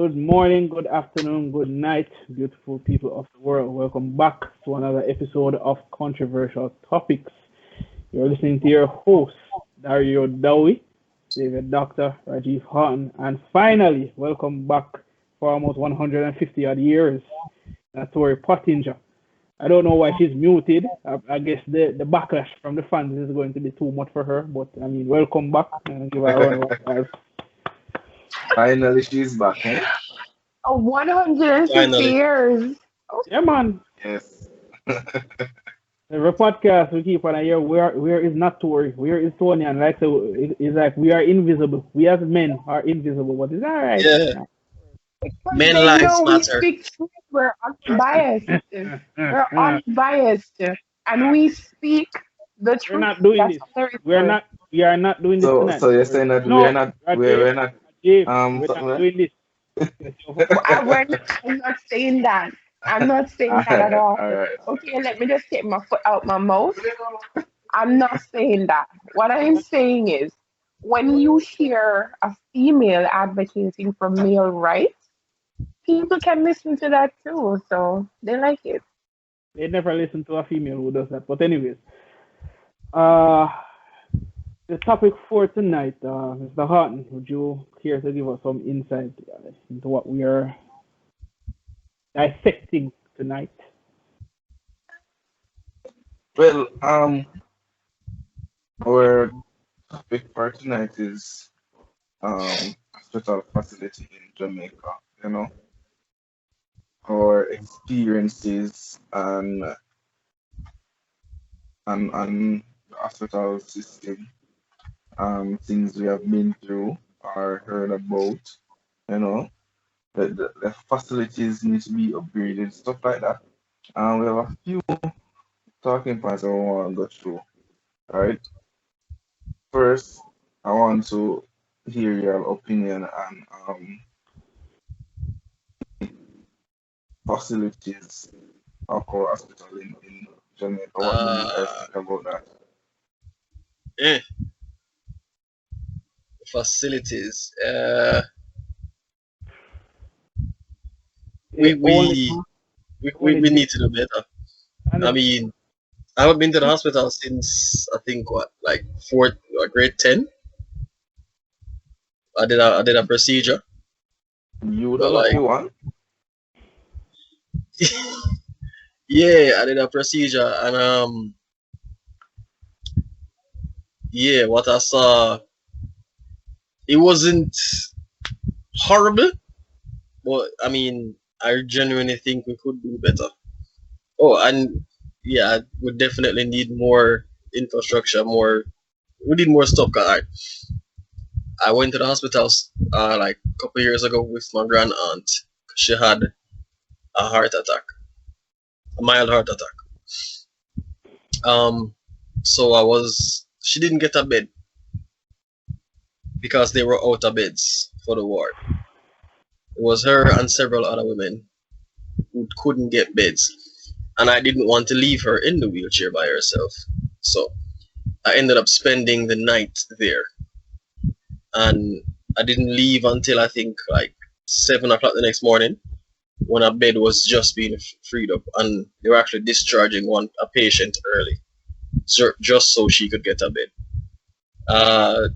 Good morning, good afternoon, good night, beautiful people of the world. Welcome back to another episode of Controversial Topics. You're listening to your host, Dario Dowie, David Dr. Rajiv Houghton, and finally, welcome back for almost 150 odd years. That's Tori Pottinger. I don't know why she's muted. I guess the backlash from the fans is going to be too much for her, but I mean, welcome back and give her a round of applause. Finally, she's back, eh? 150 Finally. years. Yeah, man. Yes. Every podcast we keep on a year. Where is not Tory? Where is Tony? And like so, it's like we are invisible. We as men are invisible, but it's all right. Yeah. Because Men they lives know we matter. speak truth. We're unbiased. We're unbiased. And we speak the We're truth. not doing That's this. all there is We are to it. not. We are not doing this So, tonight. so you're saying that No, we're Rajiv, we're not Rajiv, we're something not like doing this. I'm not saying that. I'm not saying that at all. all right. Okay, let me just take my foot out my mouth. I'm not saying that. What I'm saying is, when you hear a female advocating for male rights, people can listen to that too. So they like it. They never listen to a female who does that. But anyways, uh, the topic for tonight, Mr. Houghton, would you care to give us some insight into what we are dissecting tonight? Well, our topic for tonight is hospital facility in Jamaica. You know, our experiences and the hospital system, things we have been through or heard about. You know, the facilities need to be upgraded, stuff like that. We have a few talking points I want to go through. All right. First, I want to hear your opinion on facilities of our hospital in Jamaica. What do you guys Uh, think about that? eh, facilities. They only We did need to do better. and I mean, I haven't been to the hospital since I think what, like fourth or grade 10. I did a procedure, You the but lucky like, one. yeah, I did a procedure, and yeah, what I saw, it wasn't horrible, but I mean, I genuinely think we could do better. Oh, and yeah, we definitely need more infrastructure, more. We need more stuff. 'Cause I went to the hospitals like a couple years ago with my grand aunt. She had a heart attack, a mild heart attack. Um, so she didn't get a bed because they were out of beds for the ward. It was her and several other women who couldn't get beds, and I didn't want to leave her in the wheelchair by herself. So I ended up spending the night there, and I didn't leave until I think like 7 o'clock the next morning when a bed was just being freed up, and they were actually discharging a patient early, so just so she could get a bed. Uh,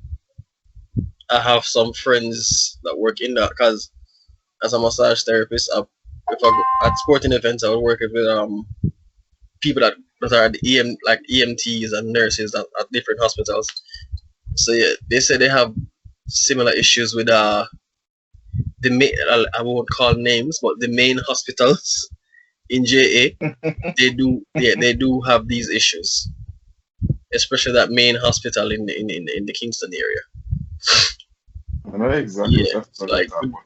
I have some friends that work in that because as a massage therapist, if I go at sporting events, I would work with people that are the like EMTs and nurses at different hospitals. So yeah, they say they have similar issues with the main, I won't call names, but the main hospitals in JA, they do have these issues, especially that main hospital in the Kingston area. I know exactly Yeah, what you're so talking like about.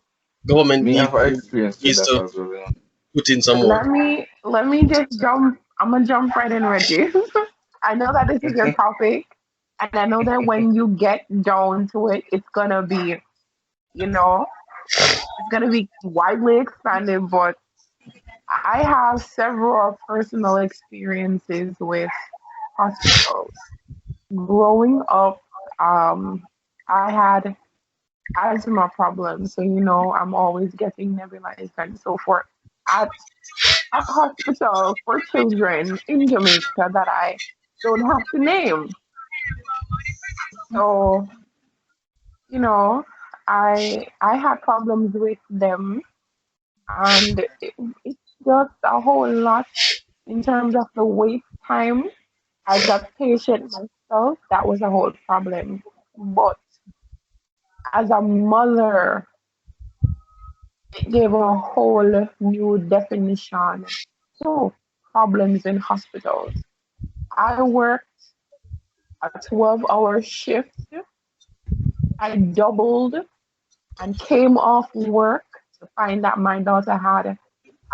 government Me have experience with needs that to as well. put in some more. Let me just jump. I'm gonna jump right in, Reggie. I know that this is your topic, and I know that when you get down to it, it's gonna be, you know, it's gonna be widely expanded. But I have several personal experiences with hospitals. Growing up, I had asthma problems. So, I'm always getting nebulized and so forth at a hospital for children in Jamaica that I don't have to name. So, you know, I had problems with them, and it's just a whole lot in terms of the wait time. As a patient myself, that was a whole problem. But as a mother, it gave a whole new definition to problems in hospitals. I worked a 12-hour shift. I doubled and came off work to find that my daughter had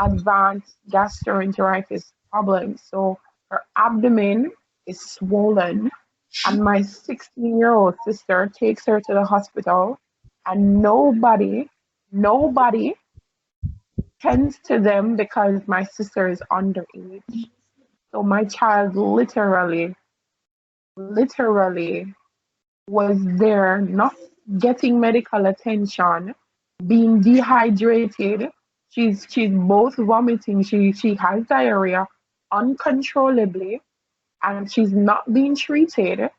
advanced gastroenteritis problems. So her abdomen is swollen, and my 16-year-old sister takes her to the hospital, and nobody tends to them because my sister is underage. So my child literally was there not getting medical attention, being dehydrated. She's both vomiting, she has diarrhea uncontrollably, and she's not being treated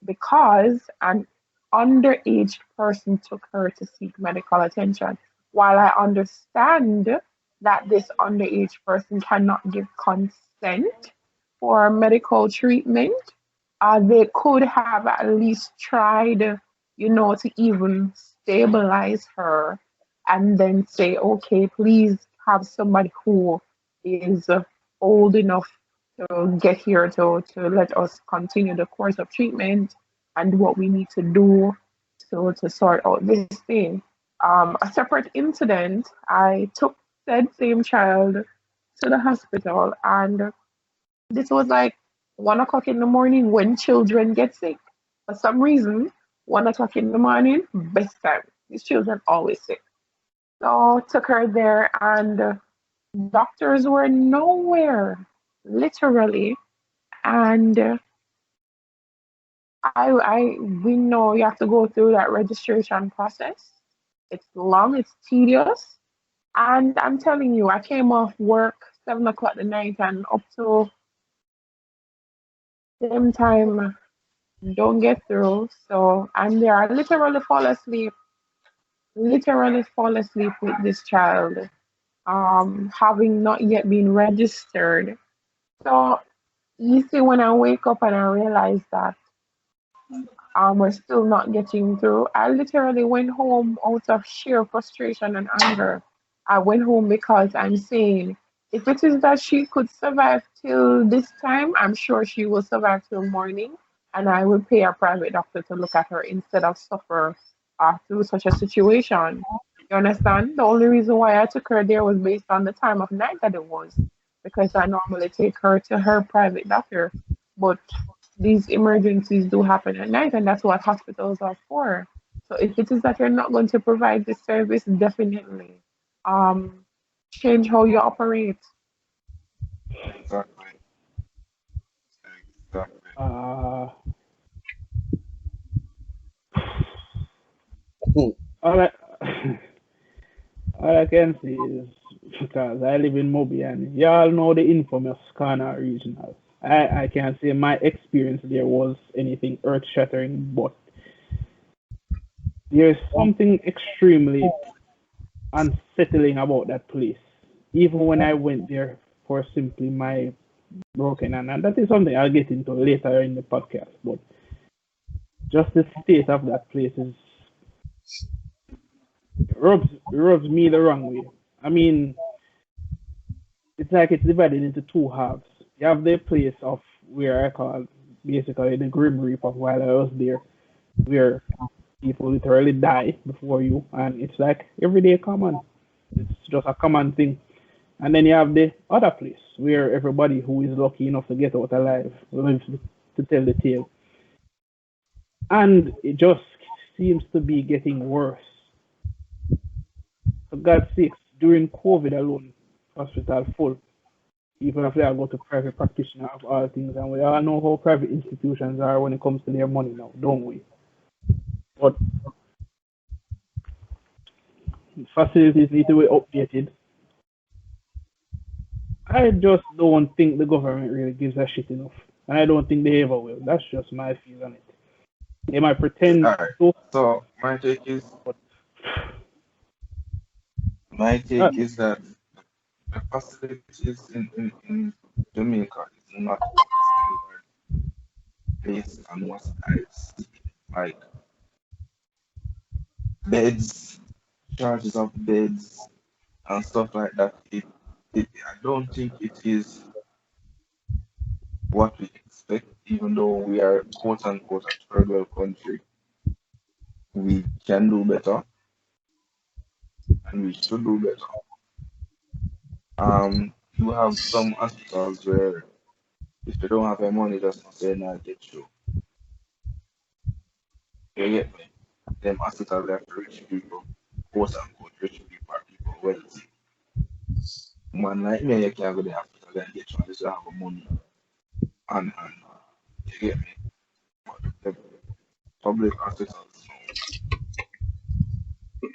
because an underage person took her to seek medical attention. While I understand that this underage person cannot give consent for medical treatment, they could have at least tried, to even stabilize her and then say, okay, please have somebody who is old enough to get here to let us continue the course of treatment and what we need to do to sort out this thing. A separate incident, I took said same child to the hospital, and this was like 1 o'clock in the morning when children get sick. For some reason, 1 o'clock in the morning, best time. These children always sick. So took her there, and doctors were nowhere, literally. And we know you have to go through that registration process. It's long, it's tedious. And I'm telling you, I came off work 7 o'clock at night and up to same time don't get through. So I'm there. I literally fall asleep with this child, having not yet been registered. So you see, when I wake up and I realize that we're still not getting through, I literally went home out of sheer frustration and anger. I went home because I'm saying, if it is that she could survive till this time, I'm sure she will survive till morning, and I will pay a private doctor to look at her instead of suffer through such a situation. You understand? The only reason why I took her there was based on the time of night that it was, because I normally take her to her private doctor. But these emergencies do happen at night, and that's what hospitals are for. So if it is that you're not going to provide this service, definitely um, change how you operate. Exactly. Exactly. Uh, Hmm. all I, all I can say is because I live in Moby and y'all know the infamous Kana Regional. I can't say my experience there was anything earth shattering, but there's something extremely unsettling about that place. Even when I went there for simply my broken hand, and that is something I'll get into later in the podcast, but just the state of that place is rubs me the wrong way. I mean, it's like it's divided into two halves. You have the place of where I call basically the Grim Reaper while I was there, where people literally die before you, and it's like everyday common. It's just a common thing. And then you have the other place where everybody who is lucky enough to get out alive lives to tell the tale. And it just seems to be getting worse. For God's sakes, during COVID alone, hospital full. Even if they are go to private practitioner of all things, and we all know how private institutions are when it comes to their money now, don't we? But facilities need to be updated. I just don't think the government really gives a shit enough, and I don't think they ever will. That's just my feel on it. They might pretend Alright. so, So but my uh, take is that the facilities in Jamaica is not up to standard based on what I see. Like beds, charges of beds and stuff like that. I don't think it is what we expect, even though we are quote unquote a third world country. We can do better and we should do better. You have some hospitals where if you don't have the money, that's not saying I get you. You get me? Them hospitals are for rich people, quote unquote rich people are people wealthy. One nightmare you can go to the hospital and get you unless you have the money on hand. You get me? But the public hospitals,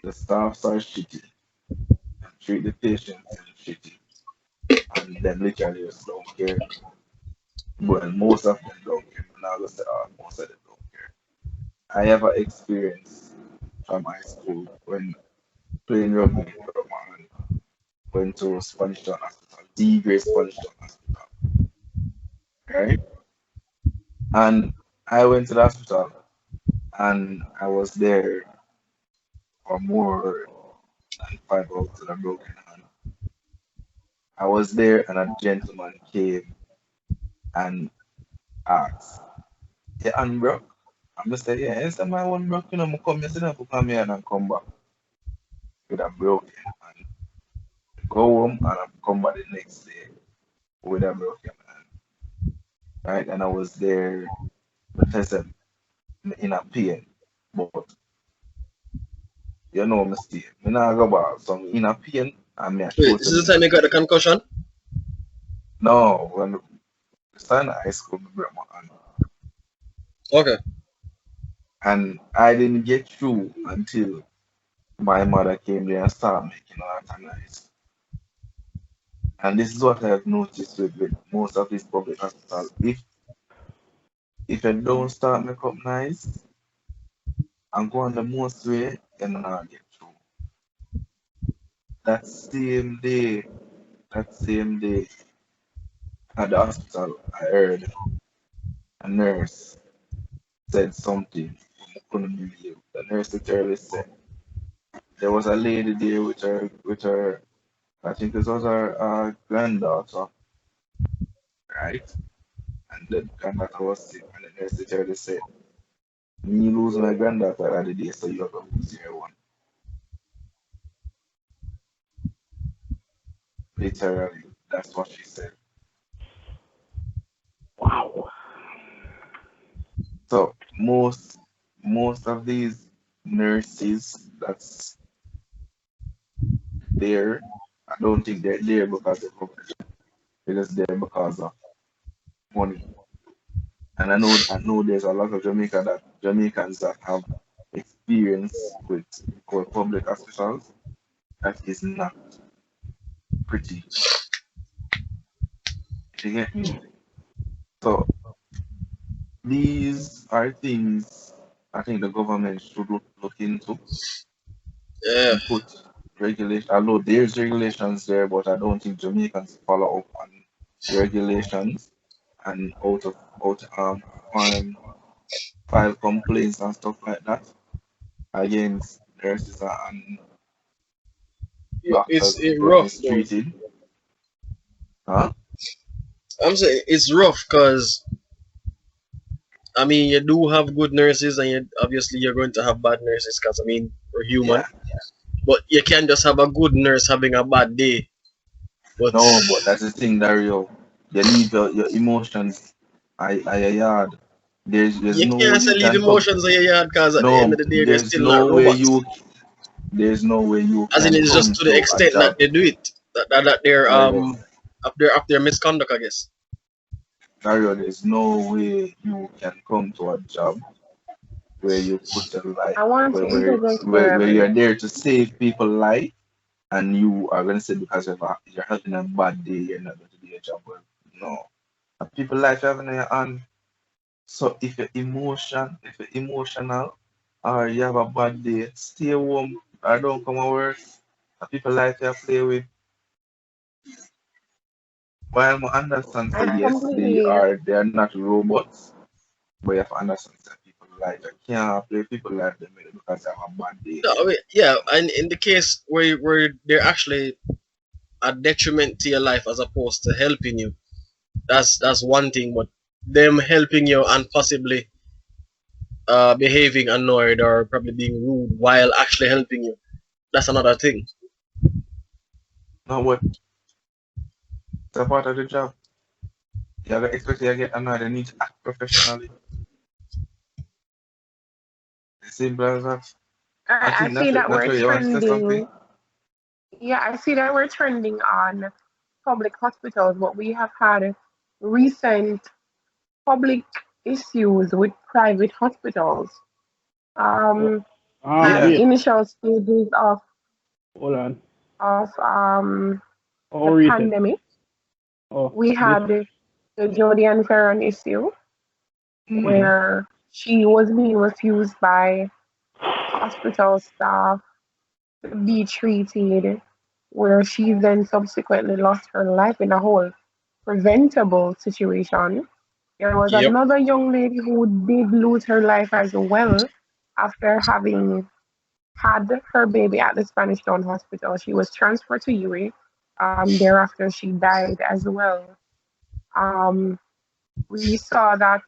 the staffs are shitty and treat the patients shitty and then literally just don't care. But most of them don't care. I'm not gonna say most of them don't care. I have an experience from high school when playing rugby with my man went to Spanish Town Hospital, D grade Spanish Town Hospital, right? And I went to the hospital and I was there for more than 5 hours with a broken hand. I was there and a gentleman came and asked, "Yeah, hand broke?" I'm just say, "Yeah, it's my one broke, I'm come here, sit down for come here and come back with a broken hand. Go home and I come back the next day with a broken hand." Right? And I was there because I'm in a pain. But you know me stay. Me not go back. So I'm in a pain and me a Wait, this totally is in the a time you got the pain. concussion? No, when I started high school, me broke my hand. Okay. And I didn't get through until my mother came there and started making art and nice. And this is what I've noticed with most of these public hospitals. If you don't start make up nice and go on the most way, you're not get through. That same day, that same day at the hospital, I heard a nurse said something I couldn't believe. The nurse literally said there was a lady there with her I think this was her granddaughter, right? And the granddaughter was sick, and the nurse literally said, "Me lose my granddaughter the other day, so you have to lose your one." Literally, that's what she said. wow. So most of these nurses that's there, I don't think they're there because of profession. They're just there because of money. And I know there's a lot of Jamaicans that have experience with our public hospitals that is not pretty. You get me? So these are things I think the government should look into Yeah. and put regulation. Although there's regulations there, but I don't think Jamaicans follow up on the regulations and um file complaints and stuff like that against nurses and It's doctors it who are rough though. mistreated. Huh? I'm saying it's rough because I mean you do have good nurses and obviously you're going to have bad nurses because I mean we're human. Yeah. But you can't just have a good nurse having a bad day. But No, but that's the thing, Dario. You leave your emotions at your yard. There's you no way can't say you leave can come. emotions in your yard because at the end No, of the day they're still not robots. there's no way you As in can it's just come to the to a extent that job, they do it. That they're Dario. up their misconduct I guess. Dario, there's no way you can come to a job where you put your life, I want to interject here, where you're Emily. there to save people life, and you are going to say because you're having a bad day, you're not going to do your job well. No, people life you have in your hand. So if you're emotional, or you have a bad day, stay home or don't come to work. People life you play with. While I understand say I yes, completely, they are not robots, but you have to understand that people life you can't play people life them because they have a bad day. No, I mean, yeah, and in the case where they're actually a detriment to your life as opposed to helping you, that's one thing. But them helping you and possibly behaving annoyed or probably being rude while actually helping you, that's another thing. No, but it's a part of the job. You have to expect you to get annoyed. You need to act professionally. It's simple as that. I I think see that that's we're where you want to say something. trending. Yeah, I see that we're trending on public hospitals, but we have had recent public issues with private hospitals. Well, Um, at Yeah. the wait, initial stages hold on. of Oh, the recent. pandemic, Oh, we this. had the Jodie and Farron issue Mm-hmm. where she was being refused by hospital staff to be treated, where she then subsequently lost her life in a whole preventable situation. There was Yep. another young lady who did lose her life as well after having had her baby at the Spanish Town Hospital. She was transferred to UA. Thereafter, she died as well. Um, we saw that,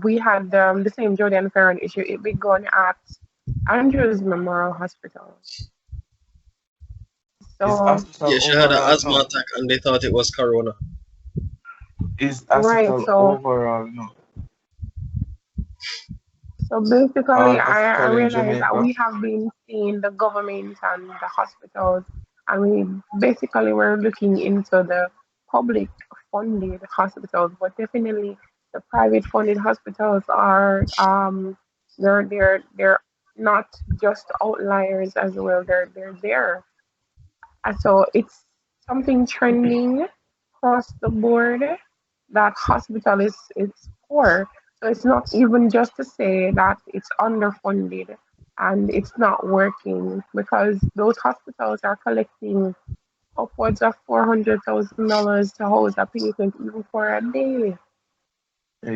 we had the same Jordan Farron issue. It began at Andrews Memorial Hospital. Is So, hospital Yeah, she had an overall asthma no? attack and they thought it was corona. Is right. hospital overall no? So basically, All I hospital in realized that Jamaica. we have been seeing the government and the hospitals, and we basically were looking into the public funded hospitals, but definitely the private funded hospitals are they're not just outliers as well. They're there. So it's something trending across the board that hospital is poor. So it's not even just to say that it's underfunded and it's not working because those hospitals are collecting upwards of $400,000 to house a patient even for a day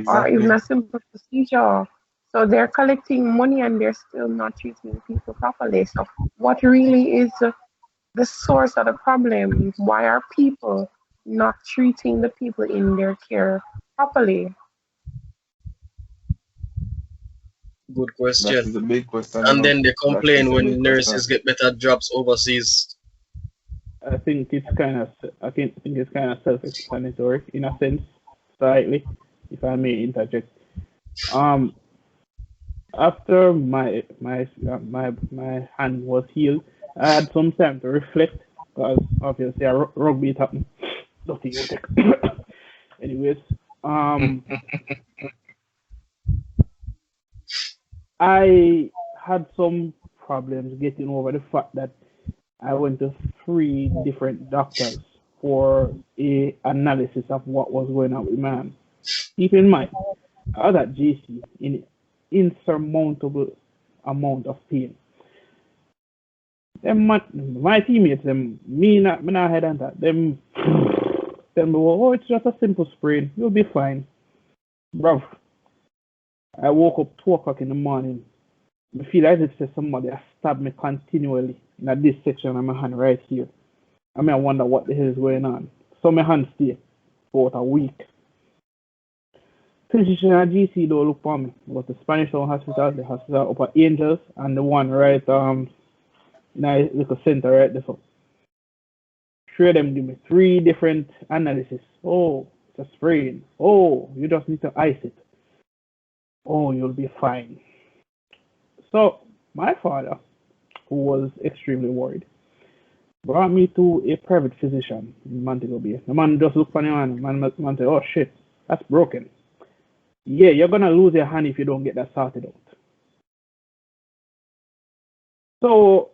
or even Exactly. a simple procedure. So they're collecting money and they're still not treating people properly. So what really is the source of the problem? Why are people not treating the people in their care properly? Good That question. is a big question, And then they That is complain a big when question. nurses get better jobs overseas. I think it's kind of. I think it's kind of self-explanatory in a sense, slightly, if I may interject. Um, after my hand was healed, I had some time to reflect because obviously a rugby it happened. Dirty you take. Anyways, um, I had some problems getting over the fact that I went to three different doctors for a analysis of what was going on with my hand. Keep in mind, I was at GC in insurmountable amount of pain. My teammates, them, me not head and that. Them, oh, it's just a simple sprain. You'll be fine. Bruv, I woke up 2 o'clock in the morning. I feel as if somebody has stabbed me continually in this section of my hand right here. I wonder what the hell is going on. So my hand stay for about a week. Physician at GC don't look for me. But the Spanish Town Hospital, the hospital up at Angels, and the one right in a little center right there. So three of them give me three different analysis. Oh, it's a sprain. Oh, you just need to ice it. Oh, you'll be fine. So my father, who was extremely worried, brought me to a private physician in Montego Bay. The man just looked funny man. Man said, "Oh shit, that's broken." Yeah, you're gonna lose your hand if you don't get that sorted out. So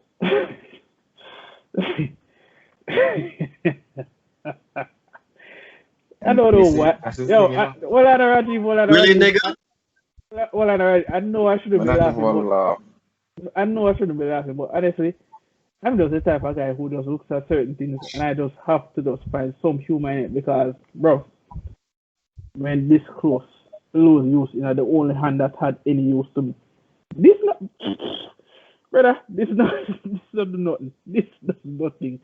I don't You know see, what. that's the Yo, thing, you know. well, Rajiv, Really, nigga? I know I shouldn't But be not laughing, people but laugh. I know I shouldn't be laughing, but honestly, I'm just the type of guy who just looks at certain things and I just have to just find some humor in it because, bro, when this close to lose use, the only hand that had any use to me. This not, brother, this not, this not do nothing. This does nothing.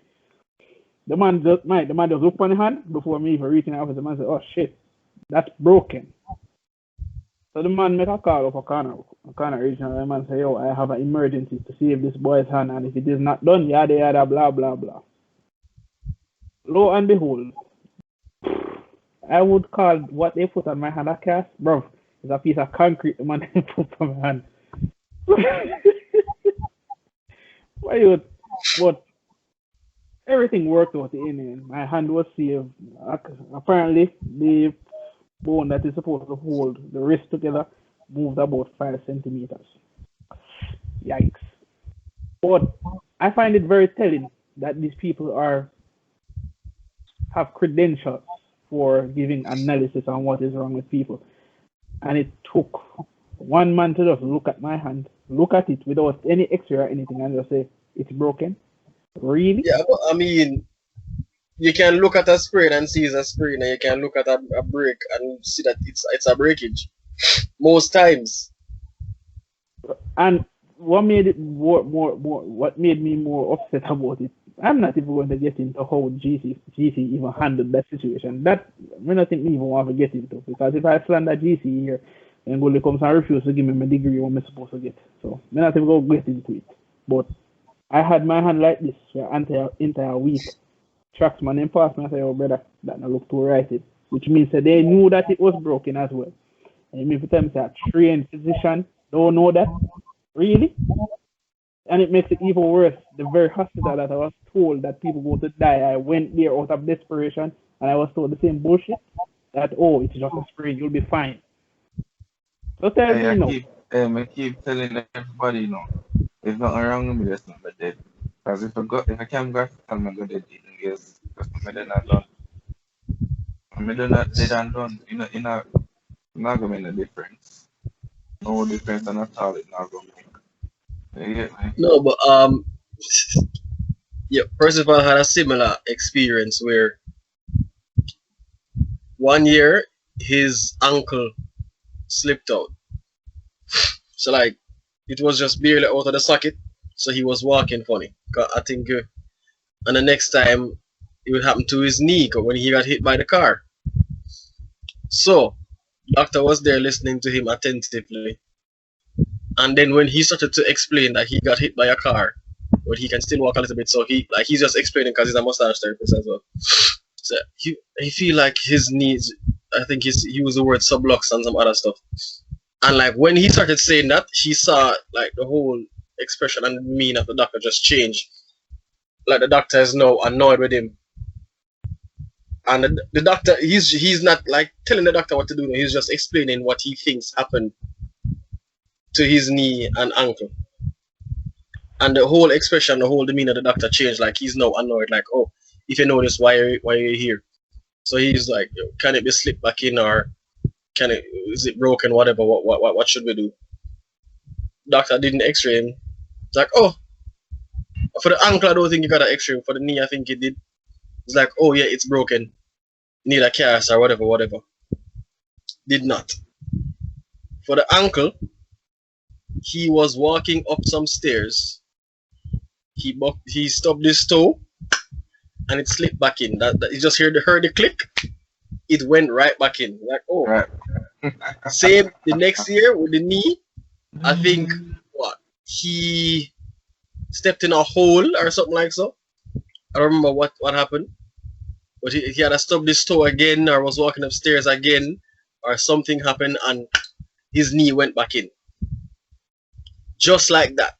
The man just look on the hand before me even reaching out. The man said, "Oh shit, that's broken." So the man make a call of a corner regional. The man say, "Yo, I have an emergency to save this boy's hand, and if it is not done, yada yada, blah blah blah." Lo and behold, I would call what they put on my hand a cast, bro. It's a piece of concrete the man put on my hand. Why you? But everything worked out in the end. My hand was saved. Apparently, the bone that is supposed to hold the wrist together moved about 5 centimeters. Yikes. But I find it very telling that these people are have credentials for giving analysis on what is wrong with people. And it took one man to just look at my hand, look at it without any X-ray or anything, and just say it's broken. Really? Yeah, but I mean, you can look at a sprain and see it's a sprain, and you can look at a break and see that it's a breakage. Most times. And what made it what made me more upset about it? I'm not even going to get into how GC even handled that situation. That I not think me even want to get into because if I slander GC here, then Gully comes and refuse to give me my degree what I'm supposed to get. So I'm not even going to get into it. But I had my hand like this for entire week. Tracksman then passed me and said, "Oh brother, that not look too right it." Which means that they knew that it was broken as well. And you mean for them say a trained physician don't know that? Really? And it makes it even worse. The very hospital that I was told that people go to die, I went there out of desperation and I was told the same bullshit that, oh, it's just a sprain, you'll be fine. So tell Hey, me no. I keep telling everybody, you know, if nothing wrong with me, that's not but dead. Because if I can't go, I'm not going to dead. Yes, that's not not done. I'm not dead and done. Not going to make a difference. No difference at all. It's not going to make. You get me? No, but yeah, Percival had a similar experience where one year his ankle slipped out. So like it was just barely out of the socket. So he was walking funny. I think, and the next time it would happen to his knee when he got hit by the car. So doctor was there listening to him attentively, and then when he started to explain that he got hit by a car, but he can still walk a little bit, so he's just explaining because he's a massage therapist as well. So he feel like his knees. I think he used the word sublux and some other stuff. And like when he started saying that, he saw like the whole expression and meaning of the doctor just changed. Like the doctor is now annoyed with him, and the doctor he's not like telling the doctor what to do. He's just explaining what he thinks happened to his knee and ankle. And the whole expression, the whole demeanor of the doctor changed. Like he's now annoyed. Like, oh, if you know this, why are you here? So he's like, can it be slipped back in, or is it broken? Whatever. What should we do? Doctor didn't X-ray him. It's like, oh, for the ankle, I don't think you got an X-ray. For the knee, I think he did. It's like, oh yeah, it's broken. Need a cast or whatever. Did not. For the ankle, he was walking up some stairs. He stubbed his toe and it slipped back in. That he just heard the click. It went right back in. Like, oh. Right. Same the next year with the knee. I think he stepped in a hole or something like so. I don't remember what happened. But he had to stub his toe again, or was walking upstairs again, or something happened and his knee went back in. Just like that.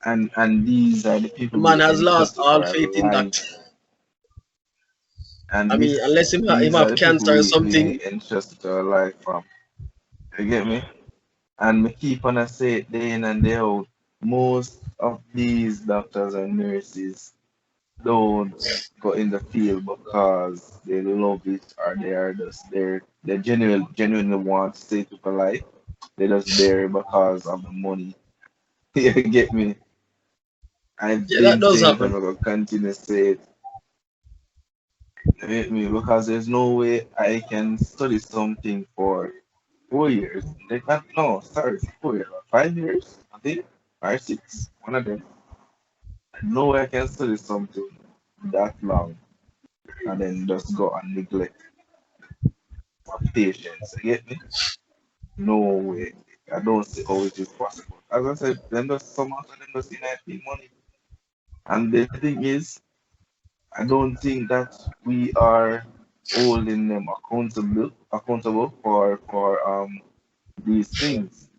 And these are the The people we man has lost all justify faith in life. that. I And mean, unless him these are have the people cancer or something. we entrust our life from. You get me? And we keep on a say it day in and day out. Most of these doctors and nurses don't go in the field because they love it or they are just there. They genuinely want to save people life. They just there because of the money. You get me? I've Yeah, that been does saying it and happen. I'm gonna continue to say it. You get me? Because there's no way I can study something for 4 years. They can't, no, sorry, 4 years, 5 years, I think, 5, 6, one of them. No way I can study something that long and then just go and neglect my patients. You get me? No way. I don't see how it is possible. As I said, them just some of them just in money. And the thing is, I don't think that we are holding them accountable for these things.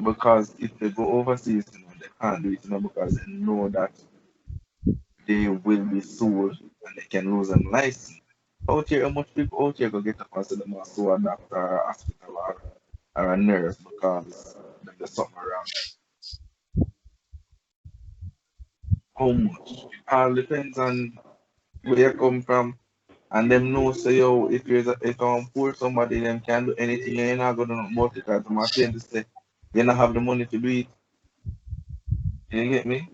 Because if they go overseas, they can't do it, because they know that they will be sued and they can lose them license. Out here, how much people out here go get up and say them are sue a doctor or a hospital or a nurse because there's something wrong. How much? It all depends on where you come from. And them know say yo, if poor somebody them can do anything, you're not gonna know about it because I'm saying to say you don't have the money to do it. You get me?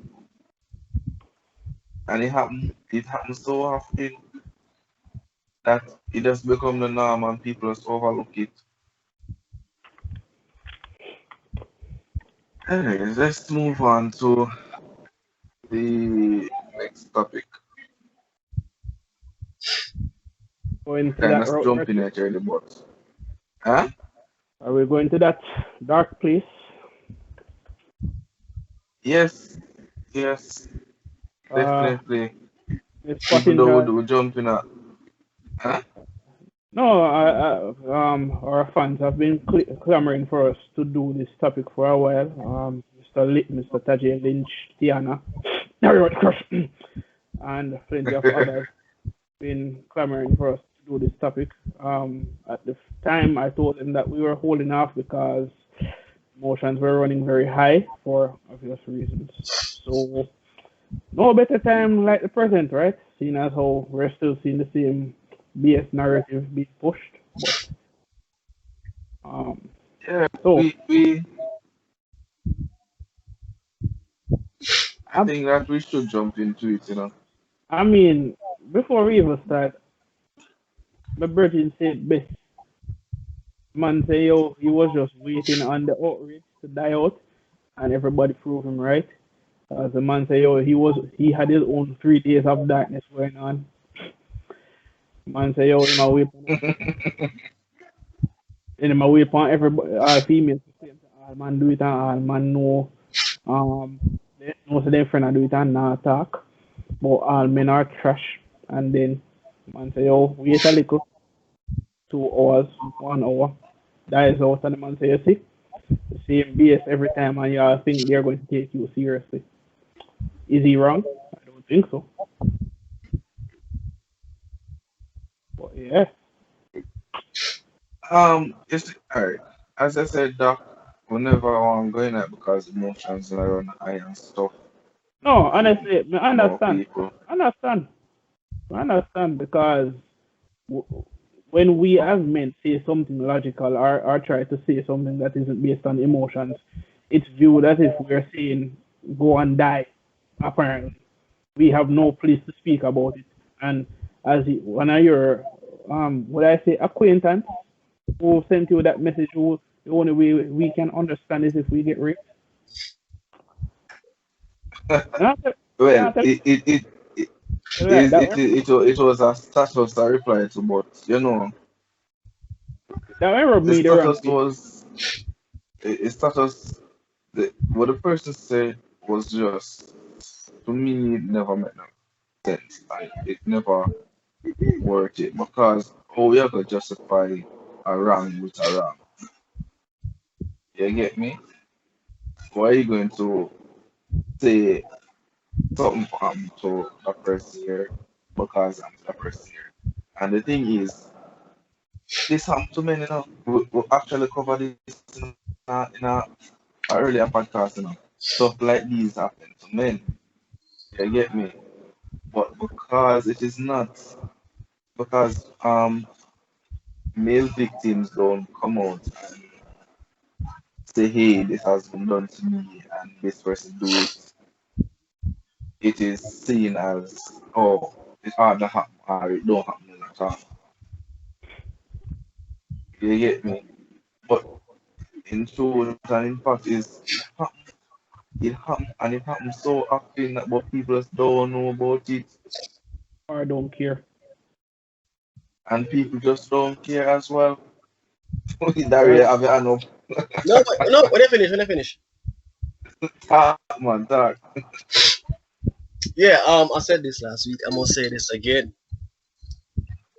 And it happens so often that it just become the norm and people just overlook it. Anyways, let's move on to the next topic. Going to Kind that of route, jumping Reggie? at you, but huh? Are we going to that dark place? Yes, yes, Uh, definitely. Miss Even though Pottinger. we're jumping at, huh? No, our fans have been clamoring for us to do this topic for a while. Mr. Tajay Lynch, Tiana, Harriet Crush, and plenty of others been clamoring for us to do this topic. At the time, I told them that we were holding off because emotions were running very high for obvious reasons. So, no better time like the present, right? Seeing as how we're still seeing the same BS narrative being pushed. But um, Yeah, so we I I, think that we should jump into it. I mean, before we even start, my brother said best. Man say yo, he was just waiting on the outrage to die out, and everybody proved him right. The man say yo, he had his own 3 days of darkness going on. Man say yo, he might wait on and my way upon everybody, all females to claim to all man do it and all man know. They know so their friend I do it and not talk. But all men are trash. And then man say, yo, wait a little, 2 hours, 1 hour, dies out, and the man say, you see, the same BS every time, and y'all think they're going to take you seriously. Is he wrong? I don't think so. But yeah, It's alright. As I said, Doc, whenever I'm going out because emotions are run high and stuff, no, and honestly, I understand. people. I understand. I understand because w- when we as men say something logical or try to say something that isn't based on emotions, it's viewed as if we're saying go and die. Apparently, we have no place to speak about it. And one of your what I say acquaintance who sent you that message, who the only way we can understand is if we get raped. And I said, Well, yeah, I tell it, you is- it was a status I replied to, but that rubbed the me the wrong status way. was the status. What the person said was just, to me, it never made no sense. Like, it never worked it because we have to justify a wrong with a wrong. You get me? Why are you going to say something to a person here because I'm the person here? And the thing is, this happened to men, you know. We actually covered this in a earlier podcast, you know. Stuff like these happen to men. You get me? But because it is not, because male victims don't come out and say, hey, this has been done to me and this person do it, it is seen as, oh, it hardly happen or it don't happen at all. You get me? But in truth and in fact is it happens so often that but people just don't know about it Or I don't care. and people just don't care as well. That Well, really have it enough. No, no. When I finish. Talk, man, talk. Yeah. I said this last week. I'm gonna say this again.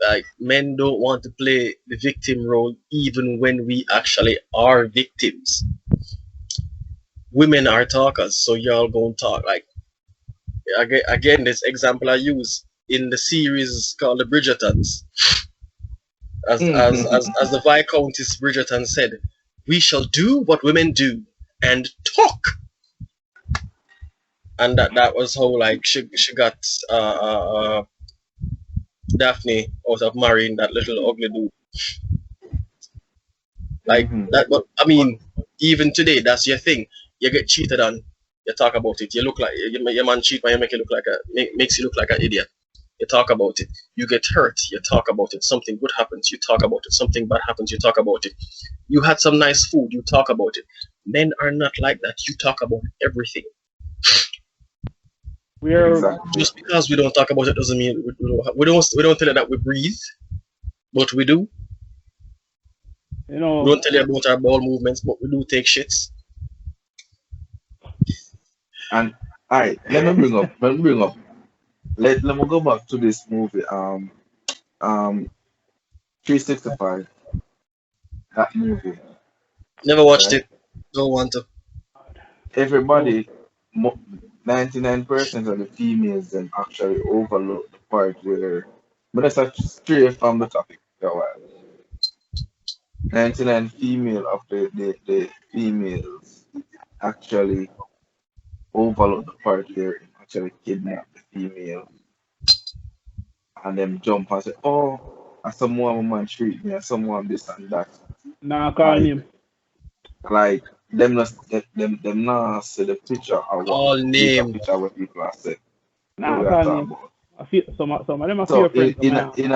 Like men don't want to play the victim role even when we actually are victims. Women are talkers, so y'all gonna talk. Like again, this example I use in the series called the Bridgertons, as the Viscountess Bridgerton said, we shall do what women do and talk. And that was how like she got Daphne out of marrying that little ugly dude. Like Mhm. that, but I But mean, even today, that's your thing. You get cheated on, you talk about it. You look like your man cheat, but you make you look like makes you look like an idiot. You talk about it. You get hurt, you talk about it. Something good happens, you talk about it. Something bad happens, you talk about it. You had some nice food, you talk about it. Men are not like that. You talk about everything. we're, exactly. Just because we don't talk about it doesn't mean we don't tell you that we breathe, but we do. you We know, don't tell you about our bowel movements, but we do take shits. And alright, let me go back to this movie, um 365, that movie, Never watched right? it. Don't want to. oh, Everybody, 99% of the females then actually overlook the part where, but that's a stray from the topic. For a while. 99 female of the females actually overlook the part where he actually kidnap the female and then jump and say, oh, I someone man treat me, and someone this and that. nah, call Like, him. like them not see the picture of what All bigger name. picture what people are saying, what Nah, we are call talking him. about. Some of them are So few friends of mine. in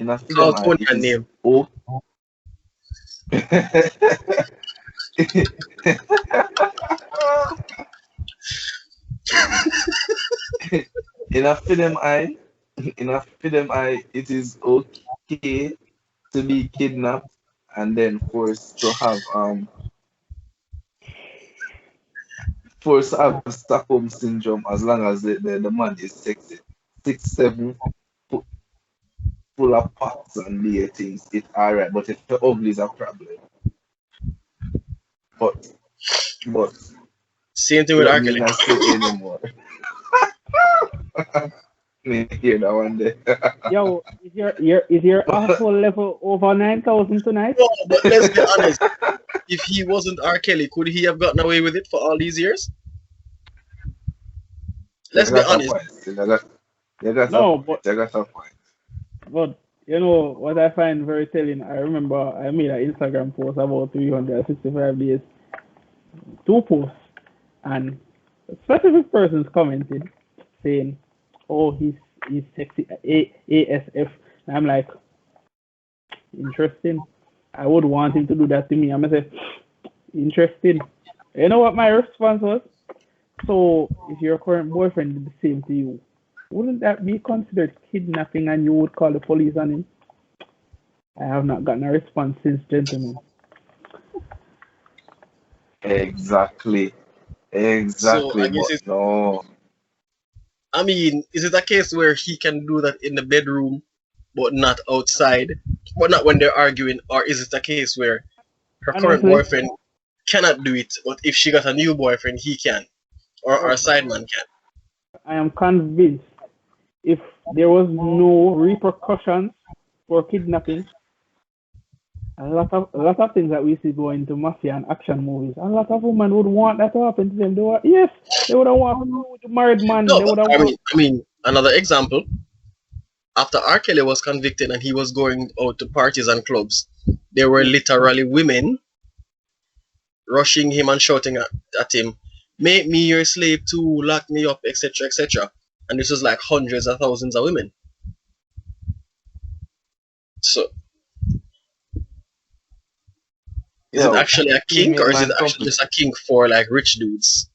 a Call film eye, Tony it a is name. oh in a film eye, it is okay to be kidnapped and then forced to have Stockholm syndrome as long as the man is sexy. 6'7", fu- full of pots and beer things, it's alright. But if the ugly is a problem. But but Same thing with let R. me Kelly. not say anymore. Me hear that one day. Yo, is your alcohol level over 9,000 tonight? No, but let's be honest. If he wasn't R. Kelly, could he have gotten away with it for all these years? You Let's be got a honest. point. You got a No, point. You got a point. but you know what I find very telling. I remember I made an Instagram post about 365 days, two posts, and specific persons commented saying, "Oh, he's sexy ASF." And I'm like, interesting. I would want him to do that to me. I'm gonna say, interesting. You know what my response was? So, if your current boyfriend did the same to you, wouldn't that be considered kidnapping and you would call the police on him? I have not gotten a response since, gentlemen. Exactly. So I Exactly. guess But it. no. I mean, is it a case where he can do that in the bedroom, but not outside, but not when they're arguing, or is it a case where her current Honestly, boyfriend cannot do it, but if she got a new boyfriend, he can, or oh, our sideman can? I am convinced if there was no repercussions for kidnapping, a lot of things that we see go into mafia and action movies, a lot of women would want that to happen to them. Yes, they would have want to be with the married man. No, They but would have I want. mean, another example. After R. Kelly was convicted and he was going out to parties and clubs, there were Yes, literally women rushing him and shouting at him, "Make me your slave too, lock me up, etc., etc." And this was like hundreds of thousands of women. So, is it Yo, actually a kink, female or is it man actually complete. just a kink for like rich dudes?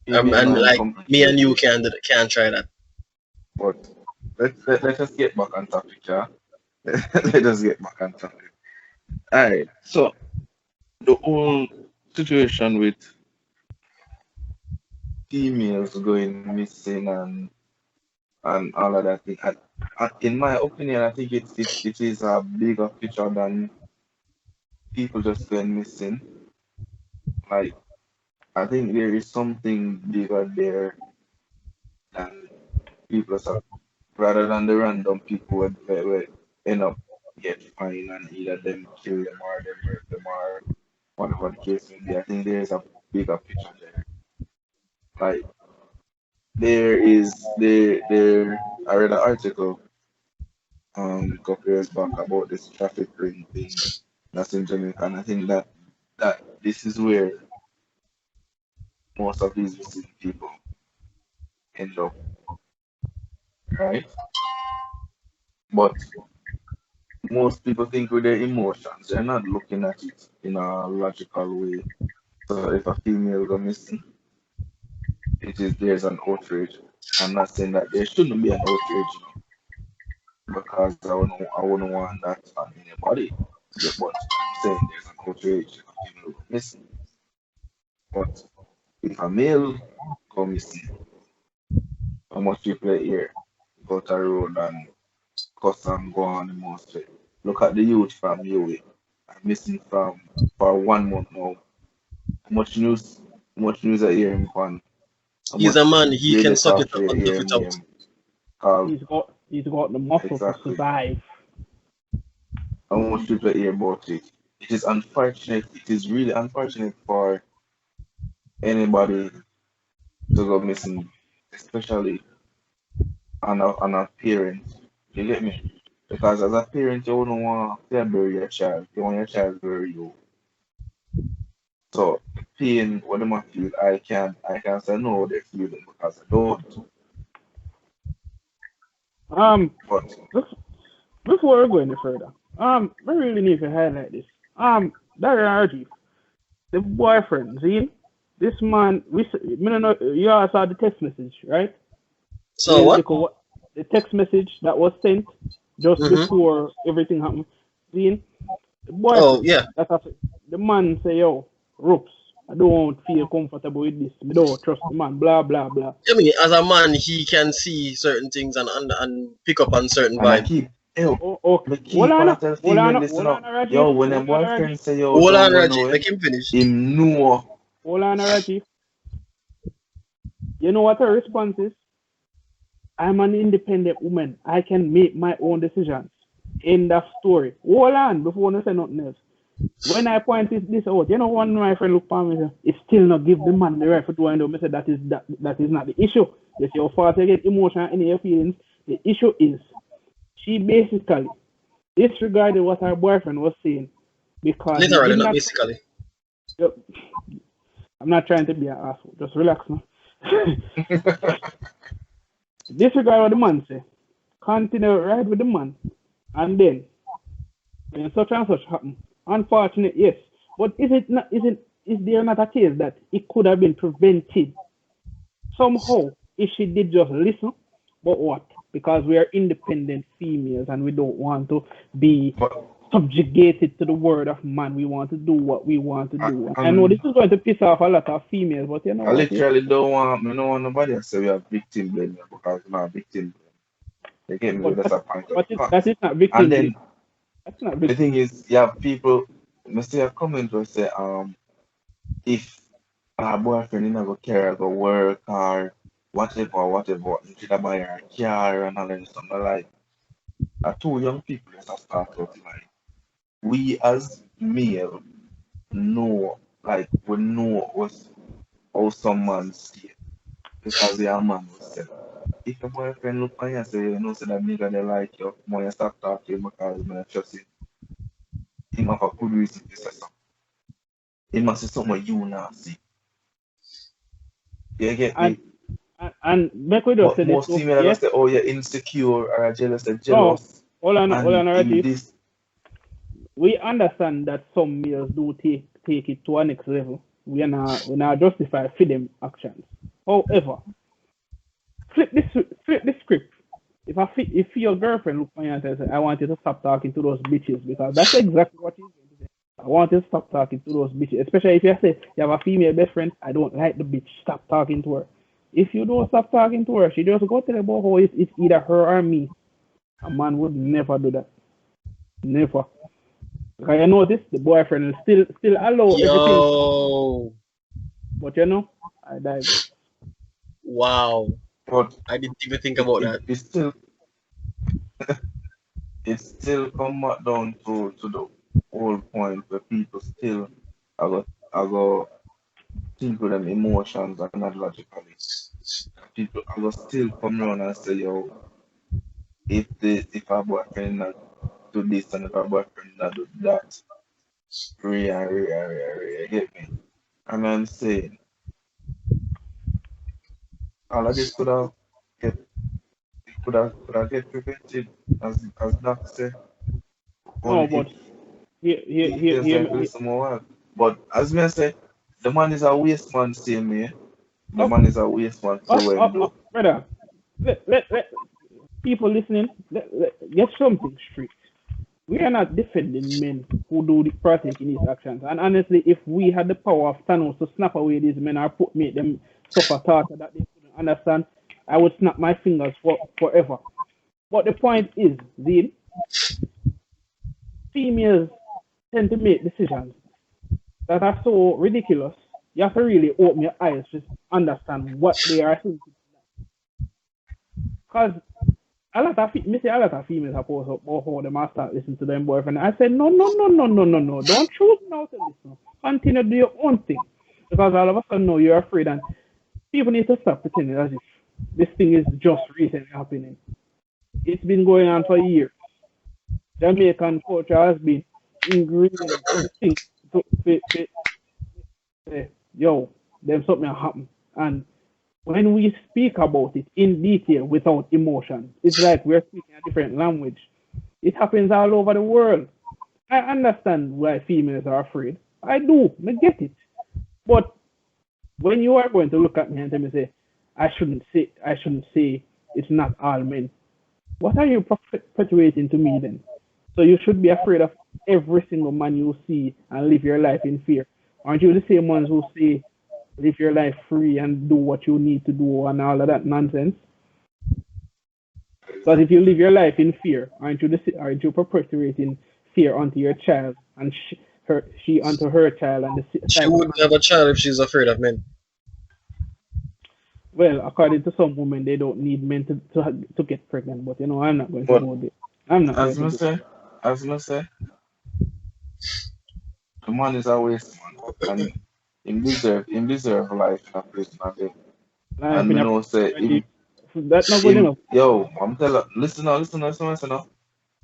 Female And man like me completely and you agree. can try that. But let us get back on topic, yeah. Let us get back on topic. Alright, so the whole situation with females going missing and all of that thing. And in my opinion, I think it is a bigger picture than people just going missing. Like I think there is something bigger there than people just rather than the random people would end up get fined and either them kill them or them hurt them or whatever the case may be. I think there is a bigger picture there. Like there I read an article a couple years back about this traffic ring thing that's in Jamaica, and I think that this is where most of these missing people end up, right? But most people think with their emotions, they're not looking at it in a logical way. So if a female go missing, there's an outrage. I'm not saying that there shouldn't be an outrage, because I wouldn't want that on anybody. Yeah, but I'm saying there's an outrage if a female go missing. But if a male go missing, how much people here go to road and cuss and go on the most way. Look at the youth from UA. I'm missing from for 1 month now. How much news I hear him on, how He's a much man. He radio can suck talk it up show you and hear tough it him out. name called he's got the muscle to exactly. survive. How much people hear about it. It is unfortunate. It is really unfortunate for anybody to go missing, especially on a parent. You get me? Because as a parent, you wouldn't want to bury your child. You want your child to bury you. So the pain, what them a feel, I can't say no they feel it because I don't. Um, But bef- Before we go any further, I really need to highlight this. Daryl Archie, the boyfriend, see, this man, me no know, you all saw the text message, right? So The, what? the, the text message that was sent just Mm-hmm. before everything happened. See, the Oh boyfriend, yeah. that's after, the man say, yo, Ropes, I don't feel comfortable with this. I don't trust the man, blah, blah, blah. I mean, as a man, he can see certain things and pick up on certain and I vibes. keep yo, Okay. I keep on tell female listen up. Rajiv. Yo, when a Hold on, Rajiv. boyfriend say yo Hold don't on, go Raji. nowhere, Make him finish. him know. Hold on, Rajiv. You know what her response is? I'm an independent woman. I can make my own decisions. End of story. Hold on before I say nothing else. When I pointed this out, one of my friend looked at me and said, it's still not give the man the right to wind up. I said, that is not the issue. It's your fault to get emotional in your feelings. The issue is she basically disregarded what her boyfriend was saying because he Literally, did not not. basically. I'm not trying to be an asshole. Just relax now. Disregard what the man say. Continue ride with the man. And then when such and such happen, unfortunate, yes. But is there not a case that it could have been prevented somehow if she did just listen? But what? Because we are independent females and we don't want to be But subjugated to the word of man. We want to do what we want to I, do. And I know this I'm is going to piss off a lot of females, but you know I what? literally don't want me no want nobody to say we are victim blaming because we're not victim blaming. You get me? But That's a point of that facts. is not And victim blame. then That's not the victim. thing is, you have people, me see a comment where say, if our boyfriend is not go care, go work or whatever, instead of buying a car and all that stuff. But like, two young people that have started out like, we as male know, like, we know us how some man see it. Because the man will say, if your boyfriend look on you and say, you know, say that nigga they like you, more you stop talking because man trust him. Him have a good reason to say something. He must see something you not see. You get And me? and make we just But say this most too. female are gonna Yes. say, oh, you're insecure or jealous, they're No. jealous. Hold And on, in already. this, We understand that some males do take it to a next level. We are not justified for them actions. However, flip this flip the script. If your girlfriend look on you and says, I want you to stop talking to those bitches, because that's exactly what she's going to say. I want you to stop talking to those bitches. Especially if you say you have a female best friend, I don't like the bitch. Stop talking to her. If you don't stop talking to her, she just go tell about how it's either her or me. A man would never do that. Never. Because you notice the boyfriend will still allow everything, Yo, but you know, I digress. wow. but I didn't even think about that. it still come back down to the whole point where people still are go think with them emotions and not logically. People are go still come around and say, yo, if our boyfriend not do this and if our boyfriend not do that, you get me? And I'm saying all of this get could have get prevented as Doc said, No, only if but females like here. listen more. But as me say, the man is a waste man same way. The Oh, man is a waste man to end though. brother, let people listening, get something straight. We are not defending men who partake in these actions. And honestly, if we had the power of Thanos to snap away these men or make them suffer torture that they couldn't understand, I would snap my fingers forever. But the point is, Zane, females tend to make decisions that are so ridiculous. You have to really open your eyes to understand what they are thinking. Because a lot of females have post up about how they must start listening to them boyfriend. I said, no, no, no, no, no, no, no. Don't choose now to listen. Continue to do your own thing. Because all of a sudden now you're afraid, and people need to stop pretending as if this thing is just recently happening. It's been going on for years. Jamaican culture has been ingrained in the thing to say, yo, them something happen. And when we speak about it in detail without emotion, it's like we're speaking a different language. It happens all over the world. I understand why females are afraid. I do. I get it. But when you are going to look at me and tell me say, I shouldn't say it's not all men. What are you perpetuating to me then? So you should be afraid of every single man you see and live your life in fear. Aren't you the same ones who say live your life free and do what you need to do and all of that nonsense? Because if you live your life in fear, aren't you perpetuating fear onto your child and she onto her child and the She type of wouldn't man? have a child if she's afraid of men. Well, according to some women, they don't need men to get pregnant. But you know, I'm not going to But go there. I'm not going as to me go. say, as me say, the man is a waste man. And him deserve life in a prison again. Life And in me a know say prison, that's not good him enough. yo, I'm telling listen now.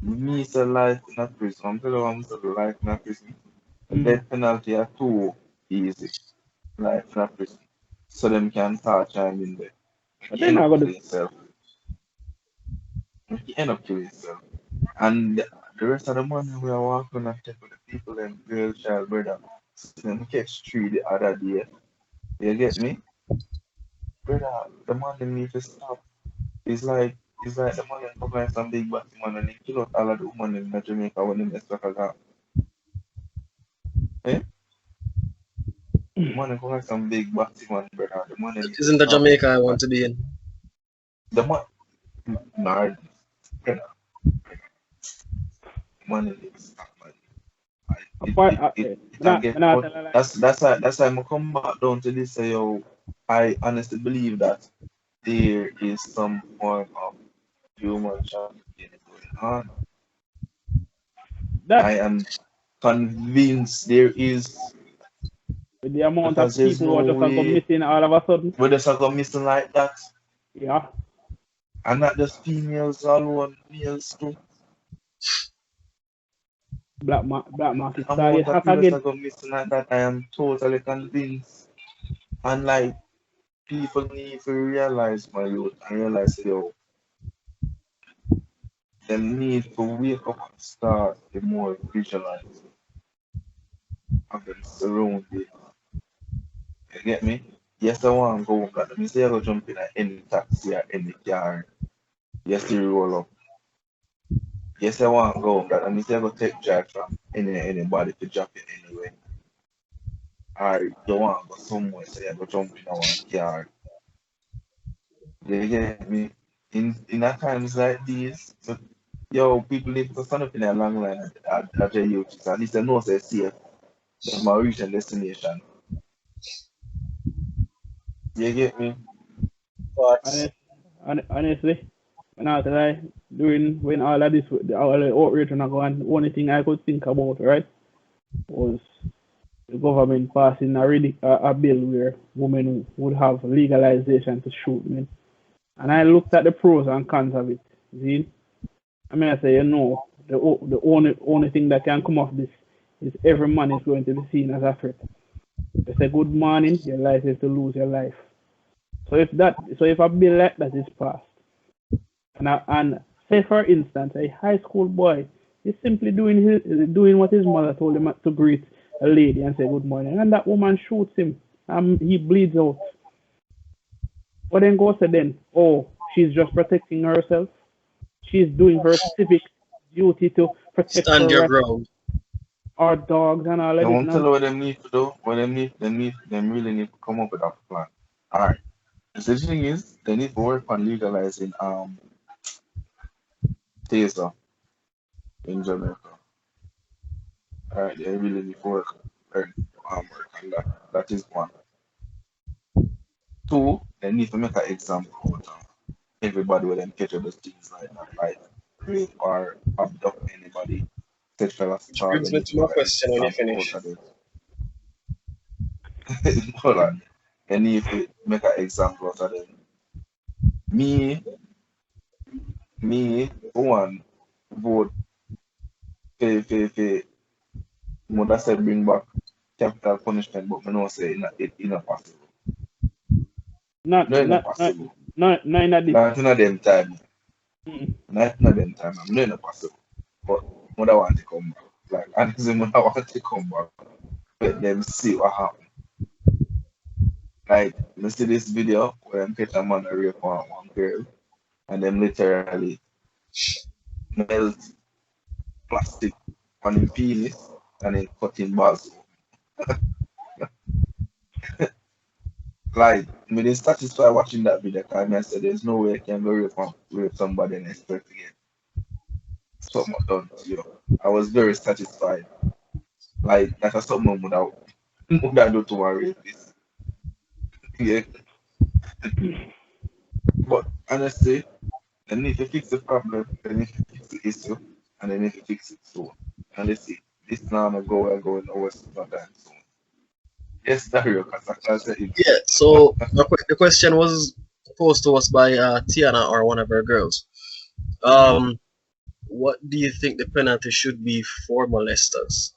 Me say life in a prison. I'm telling you I'm saying life in a prison. The Mm. death penalty are too easy. Life in a prison. So them can torture him in there. But He they're end not up going to. killing himself. He end up killing himself. And the rest of the money we are walking and take with the people and girl, child, brother. So them catch three the other day. You get me? Brother, the money need to stop. It's like the money come like some big batty man and they kill out all of the women in Jamaica when they mess like that. Eh? The money come like some big batty man, brother. The money That need to isn't the stop. Jamaica I And want to be in. the money, nah, brother, the money need to stop, man. It Apart, it it it a not, get not but tell a lie. that's why I come back down to this say yo I honestly believe that there is some form of human trafficking going on. That I am convinced there is, with the amount because of there's people who no are just go way missing all of a sudden. where just go missing like that. Yeah, And not just females alone, males too. black The market started amount of hack people again. that go missing like that, I am totally convinced. And like, people need to realize, my youth, and realize, yo, they need to wake up and start the more vigilant of them surrounding. You get me? Yes, I want to go, but let me say I go jump in at any taxi or any car. Yes, you roll up. Yes, I want to go, but let me say I go take drive from anybody to drop it anyway. Or you want to go somewhere, so I go jump in a one car. You get me? In a times like these, so, yo, people need to stand up in a long line at their youth. At least they know they're safe. They might reach a destination. You get me? But Honest, honestly, when I was like doing when all of this all the outrage and I go on, the only thing I could think about, right, was the government passing a bill where women would have legalization to shoot men. And I looked at the pros and cons of it. See? I mean, I say, the only thing that can come off this is every man is going to be seen as a threat. They say good morning, your life is to lose your life. So if a bill like that is passed, and say for instance, a high school boy is simply doing what his mother told him to greet a lady and say good morning, and that woman shoots him, and he bleeds out. But then goes to then, oh, she's just protecting herself. She's doing her civic duty to protect stand her your rights, ground. our dogs and all I of this won't tell nonsense. you what they need to do. What they really need to come up with a plan. Alright. The thing is, they need to work on legalizing taser in Jamaica. Alright, they really need to work on that. That is one. Two, they need to make an example out of everybody when them catch up those things like that, like rape or abduct anybody, sexual Which assault, they brings me need to to my make an question when you example finish. out of it. Hold on. They need to make an example out of them. Me, for one, vote for mother said bring back capital punishment, but me know say it not possible. Not No, it not not not possible. not in this. Not in a them time. Mm-mm. Not in a them time. I'm no, it not possible. But mother want to come back. Like honestly, mother want to come back. Let them see what happen. Like, you see this video where them catch a man a rape one girl and them literally melt plastic on him penis and then cut him balls. Like, me didn't satisfy watching that video because I said there's no way I can go rape somebody and expect to get something done to you. I was very satisfied. Like, that's something I would have do to a rapist. Yeah. But honestly, they need to fix the problem, they need to fix the issue, and they need to fix it soon. And let's see, this now I'm going nowhere not that soon. Yes, Dario, because I can say it. Yeah, so the question was posed to us by Tiana or one of her girls. Um, what do you think the penalty should be for molesters?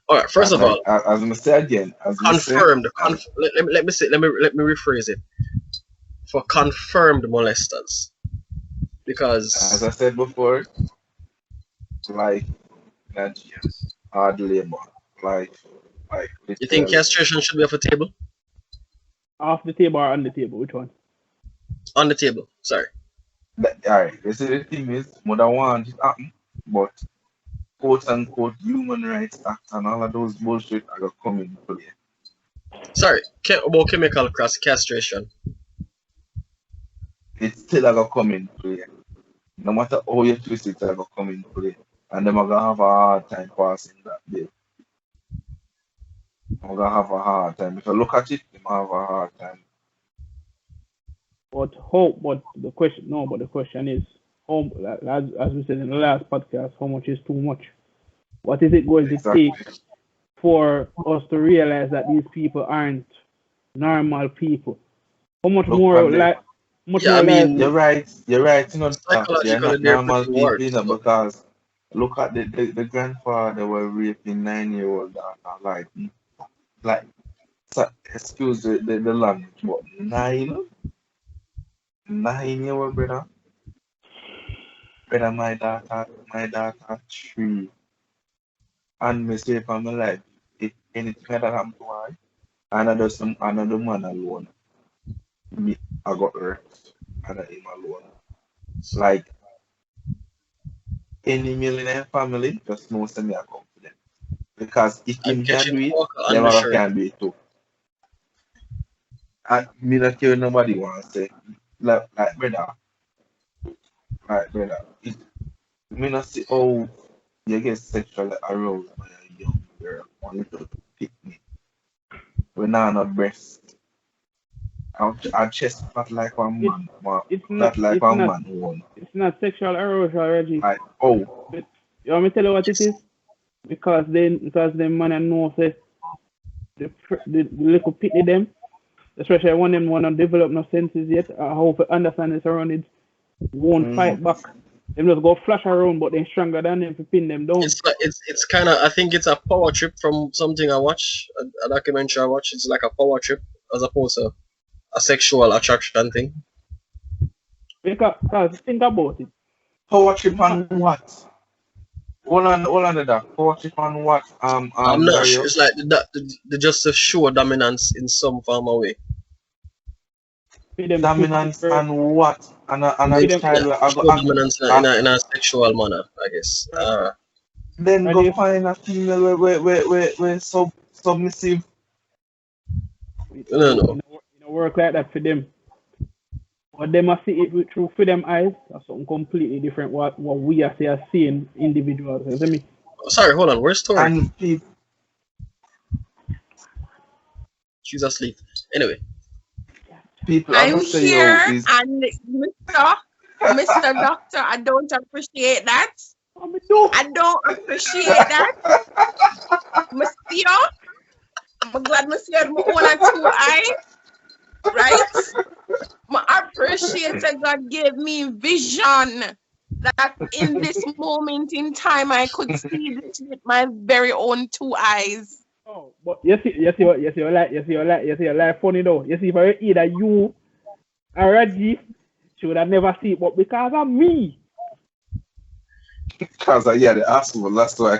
All right, first of Like, all, as I say again, as I say, confirmed. as Let me say. Let me rephrase it. For confirmed molesters, as because I said before, like Nigerian hard labor, like you think literally. castration should be off the table. Off the table or on the table? Which one? On the table. Sorry. Alright, you see the thing is, mother want it happen, but quote unquote human rights act and all of those bullshit are gonna come in play. Sorry. About chemical cross castration. It's still gonna come in play. No matter how you twist it, it's gonna come in play. And them are gonna have a hard time passing that bill. I'm gonna have a hard time. If I look at it, I'm gonna have a hard time. But how? But the question, no. But the question is, how? As we said in the last podcast, how much is too much? What is it going to take Exactly. for us to realize that these people aren't normal people? How much Look more at the like, much Yeah, I more life? You're mean, right. You're right. You know that they're psychologically not they're normal pretty people, warped. you know, So because look at the grandfather were raping 9-year-old daughter, like so, excuse the language, but 9 year old brother, my daughter 3, and me say for my life, if anything like that happen to her, another man alone, me I got hurt, and him alone, like any millionaire family, just know send me a confidence. Because if I'm him can catching do it, Walker them other undershirt. can do it too. And me not care nobody want to say. Like brother, it, me not see how you get sexually aroused by a young girl or little picnic. We now not breast. Our chest flat like one It's man, it's not flat like it's one not man one. it's not sexual arousal, Reggie. Like oh, But you want me to tell you what it is? Because they man and know say the little pity them, especially when them wanna develop no senses yet, how to understand this around it, won't mm, fight back. Them just go flash around, but they stronger than them to pin them down. It's kind of, I think it's a power trip from something I watch, a documentary I watch. It's like a power trip as opposed to a sexual attraction thing. Because think about it. power trip Ma- on what? Hold on to that. Power trip on what? I'm not sure. It's Darius. like the just to show dominance in some form of way. for them push the Dominance girl, and what? And a for them child will go Show dominance uh, in a sexual manner, I guess. right, then right go there. find a female where submissive. It No, don't no. work like that for them. But they must see it through for them eyes. That's something completely different. What we are seeing individuals. You see me? Sorry, hold on. Where's Tori? And people, She's asleep. Anyway, people are I'm gonna say, yo, here, is and Mr. Doctor, I don't appreciate that. What me do? I don't appreciate that. Monsieur, I'm glad Monsieur my own and two eyes, right? I appreciate that God gave me vision that in this moment in time I could see this with my very own two eyes. Oh, but you see, your life funny though. You see, if I either you or Reggie, she would have never seen it, but because of me. because yeah, the asshole. That's why.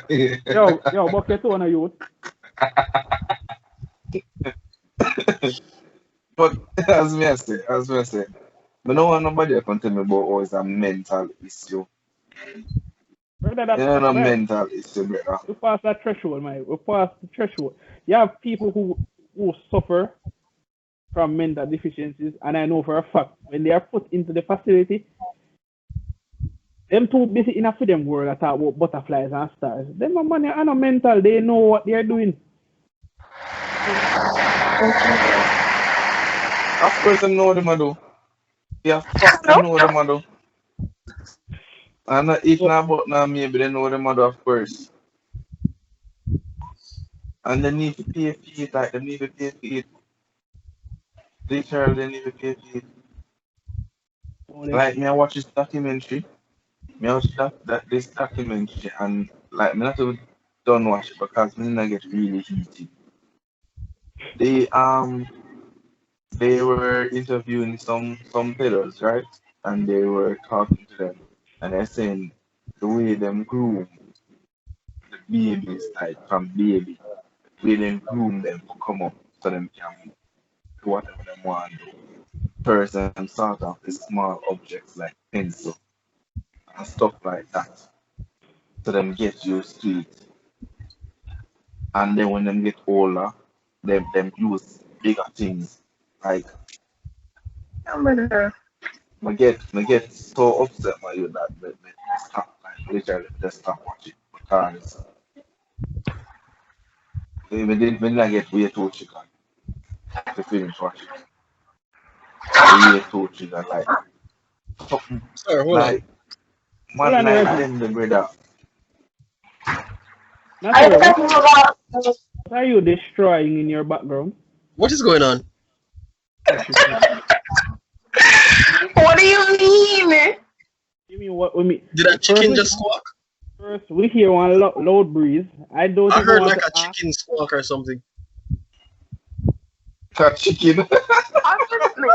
Yo, bucket on a youth. But as me I say, but no one nobody can tell me about how it's a mental issue. Brother, You know, a right, mental issue, brother. we pass that threshold, man. We pass the threshold. You have people who suffer from mental deficiencies, and I know for a fact when they are put into the facility, them too busy enough for them world that talk about butterflies and stars. Them a man are not mental, they know what they are doing. Of course, them know what them a do. Yeah, fuck them know what them a do. And if So, not, but now maybe they know what them a do, of course. And they need to pay for it, like they need to pay for it. Literally, they need to pay for it. Like me, I watch this documentary. Me, I watch this documentary, and like me, not even don't watch it because me not get really heated. They they were interviewing some fellows, right? And they were talking to them, and they're saying the way them groom the babies, like from baby, the way them groom them to come up so them can do whatever they want to do. First, and start off with small objects like pencil and stuff like that, so them get used to it. And then when them get older, them use bigger things like I get so upset by you that they stop like literally they stop watching because when I get way too chicken to finish watching. Way too chicken like something Sir, hold on. like Hold man on, like Reggie. them the brother. Nature, what are you destroying in your background? What is going on? Oh, shit, shit. What do you mean? You mean what we mean? Did that First, chicken just squawk? we hear one loud breeze. I don't I even heard want like to a ask. chicken squawk or something. That chicken. Honestly.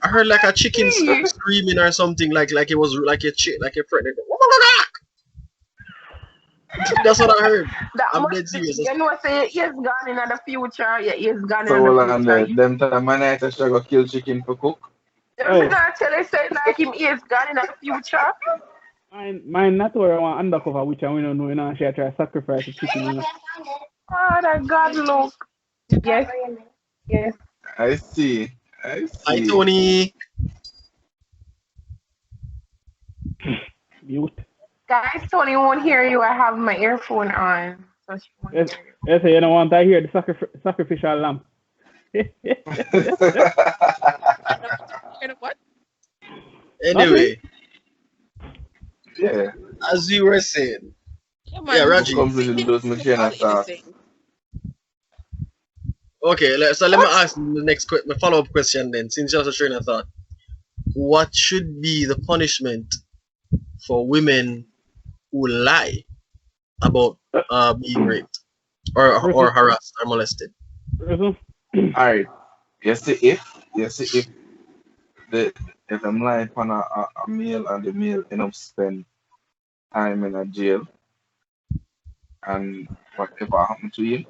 I heard like a chicken See? screaming or something, like it was like a chick, like a pregnant. That's what I heard. That I'm must dead be, serious. you know, say he's gone in the future. Yeah, he's gone So in the well and future. them time man I should go kill chicken for cook. I'm Oh, not telling you, say like him is gone in the future. mine not where I want undercover, which I don't know. You know, she try to sacrifice the chicken. You know. Father God, look. Yes, yes. I see. I Hi see. Tony. Mute. Guys, Tony won't hear you. I have my earphone on, so she won't Yes, hear you. yes, you don't want to hear the sacrificial lamb. What? Nothing. Anyway, Yeah. as you were saying, Yeah, yeah, man. Who Raji. completely lose my chain of thought. Okay, so let me ask the next my follow-up question then. Since you have a train of thought, what should be the punishment for women who lie about being raped Person, or harassed or molested? person. Alright. You see the if I'm lying upon a male and the male end up spend time in a jail and whatever happened to him,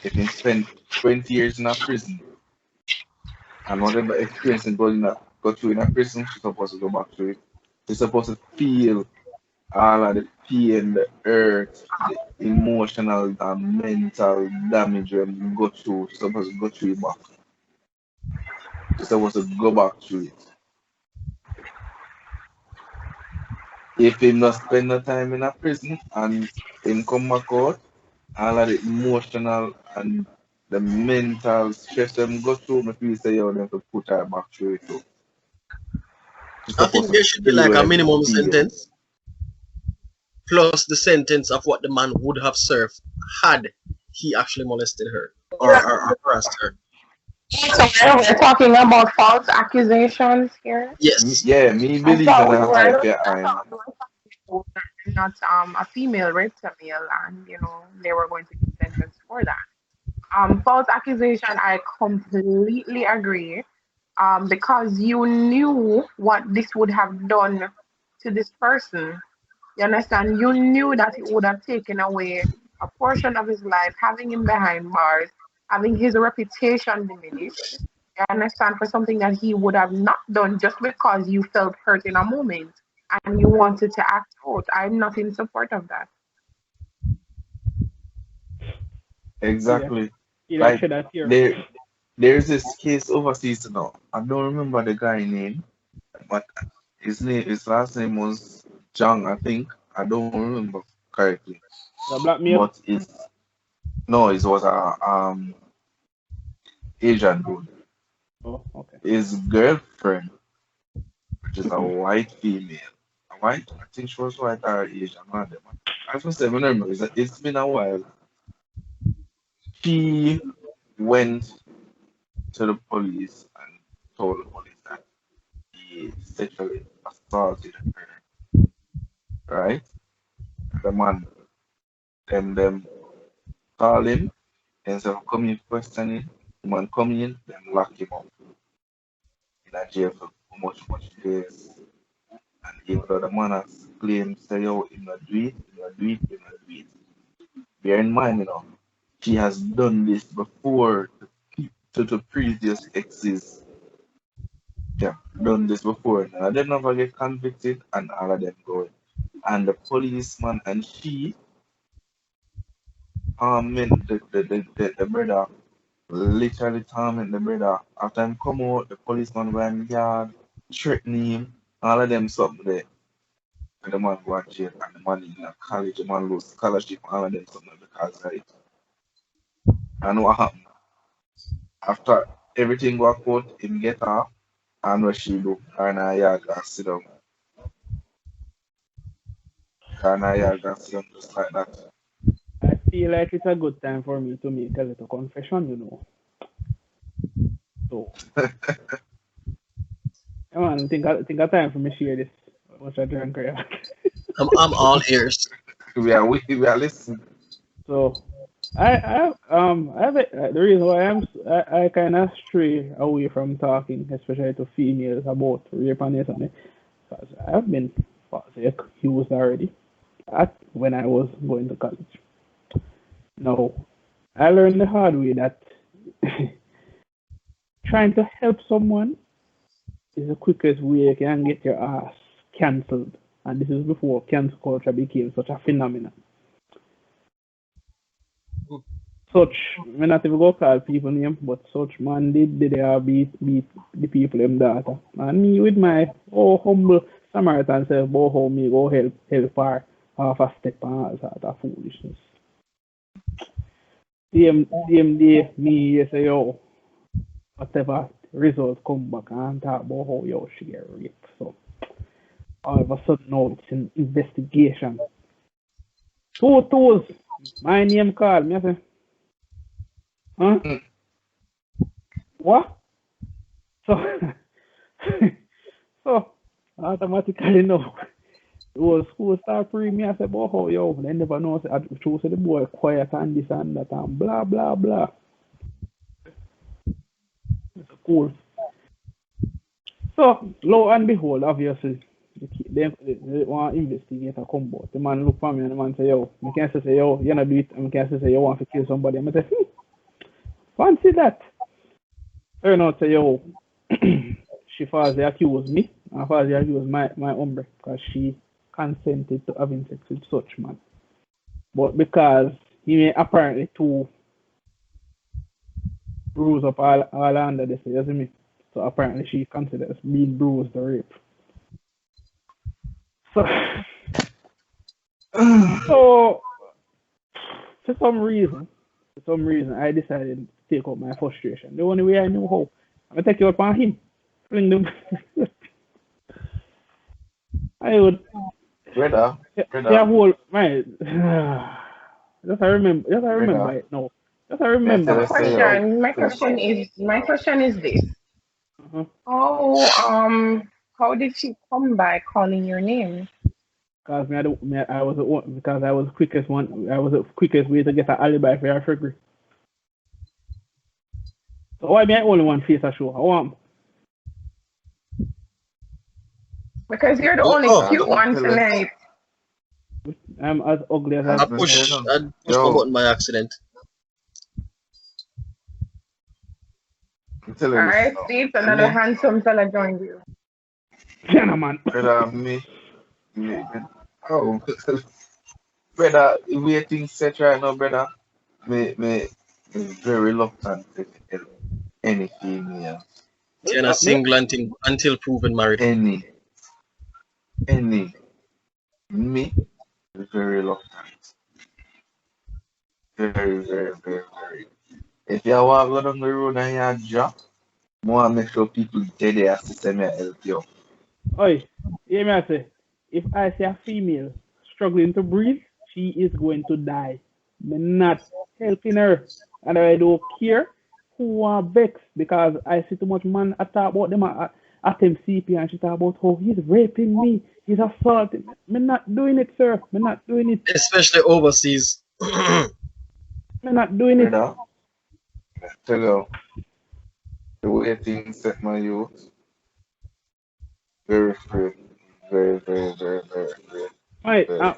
if he spend 20 years in a prison and whatever experience he go through in a prison, she's supposed to go back to it. She's supposed to feel all of the pain, the hurt, the emotional and mental damage when you go through. She's supposed to go through it back. She's supposed to go back through it. If him not spend no time in a prison and him come back out, all of the emotional and the mental stress them go through, me feel say you have to put her back through it too. She's I supposed think to there should be feel like what a them minimum feel. sentence plus the sentence of what the man would have served had he actually molested her or harassed her. So we're talking about false accusations here. Yes. Yeah, me I believe in thought we a were, hype, I yeah, thought we were talking about not a female raped a male, and they were going to be sentenced for that. False accusation, I completely agree. Because you knew what this would have done to this person. You understand? You knew that it would have taken away a portion of his life, having him behind bars, having his reputation diminished. You understand? For something that he would have not done just because you felt hurt in a moment and you wanted to act out. I'm not in support of that. See that? exactly. See that Like shit out here. there's this case overseas now. I don't remember the guy name, but his last name was John, I think. I don't remember correctly. The black male. But it's no, it was a Asian dude. Oh, okay. His girlfriend, which is a white female. A white, I think she was white or Asian, one of them. I was say, I don't remember. It's been a while. She went to the police and told the police that he sexually assaulted her, right? The man, them call him, instead of coming questioning, the man come in, then lock him up in a jail for much days. And even though the man has claimed, say, yo, him not do it, him not do it, him not do it. Bear in mind, she has done this before to previous exes. Yeah, done this before. None of them never get convicted, and all of them go. And the policeman and she, the brother, literally torment the brother. After him come out, the policeman go in the yard, threaten him, all of them something there. And the man go to jail, and the man in college, the man lose scholarship, all of them something because of it. And what happened? After everything work out, him get off, and what she do? Karna Yaga sit down. Karna Yaga sit down just like that. I feel like it's a good time for me to make a little confession, you know. So, come on, think of time for me share this. What's I drink here? I'm all ears. We are listening. So, the reason why I kind of stray away from talking, especially to females about rape and this and that, because I've been falsely accused already when I was going to college. Now, I learned the hard way that trying to help someone is the quickest way you can get your ass cancelled. And this is before cancel culture became such a phenomenon. Such, may not even go call people name, but such man did they are beat the people them data. And me with my humble Samaritan self, go home me go help her half a step and all sort of foolishness. Same day me say yo, whatever result come back and talk about how yo she get raped. So all of a sudden now it's an investigation. Two toes, my name called me I say, huh? Mm. What? So so automatically no. It was school start pre me I said, but how yo, they never know I choose the boy quiet and this and that and blah blah blah. It's cool. So lo and behold, obviously they want to investigate a come out. The man look for me and the man say, yo, me can say yo, you not do it, and me can say you want to kill somebody. I say, fancy that. Turn out say yo she falsely accused me and falsely accused my umbre because she consented to having sex with such man. But because he may apparently too bruise up all under this, you see me? So apparently she considers being bruised a rape. So so for some reason I decided to take out my frustration. The only way I knew how. I'm gonna take you up on him. Fling them. I would Brother, yeah, brother, whole my just I remember brother. it now. Just I May I So tell remember. you say yo, my question is this. Uh-huh. How how did she come by calling your name? Cause I was the one because I was the quickest one. I was the quickest way to get an alibi for your trickery. So why be I only one face a show? I want Because you're the Oh, only oh, cute me one tell you, tonight. I'm as ugly as as I me tell pushed you, I pushed my yo, button by accident. me tell All you this right, now. see, it's another Me, handsome fella joined you. China man. brother, oh, brother, the way things set right now, brother, me very reluctant to help any female, China Me single until proven married. any, any, me, very reluctant, very. If you want to go down the road and you drop, I want to make sure people dead there to send me help you. oi, hear me I say, if I see a female struggling to breathe, she is going to die. Me not helping her. And I don't care who are vexed because I see too much man I talk about them at MCP and she talk about how he's raping me, he's assaulting me. Me not doing it, sir. Me not doing it. Especially overseas. Me not doing it. Brother, tell you, the way things set my youth, very afraid, very afraid, My, very.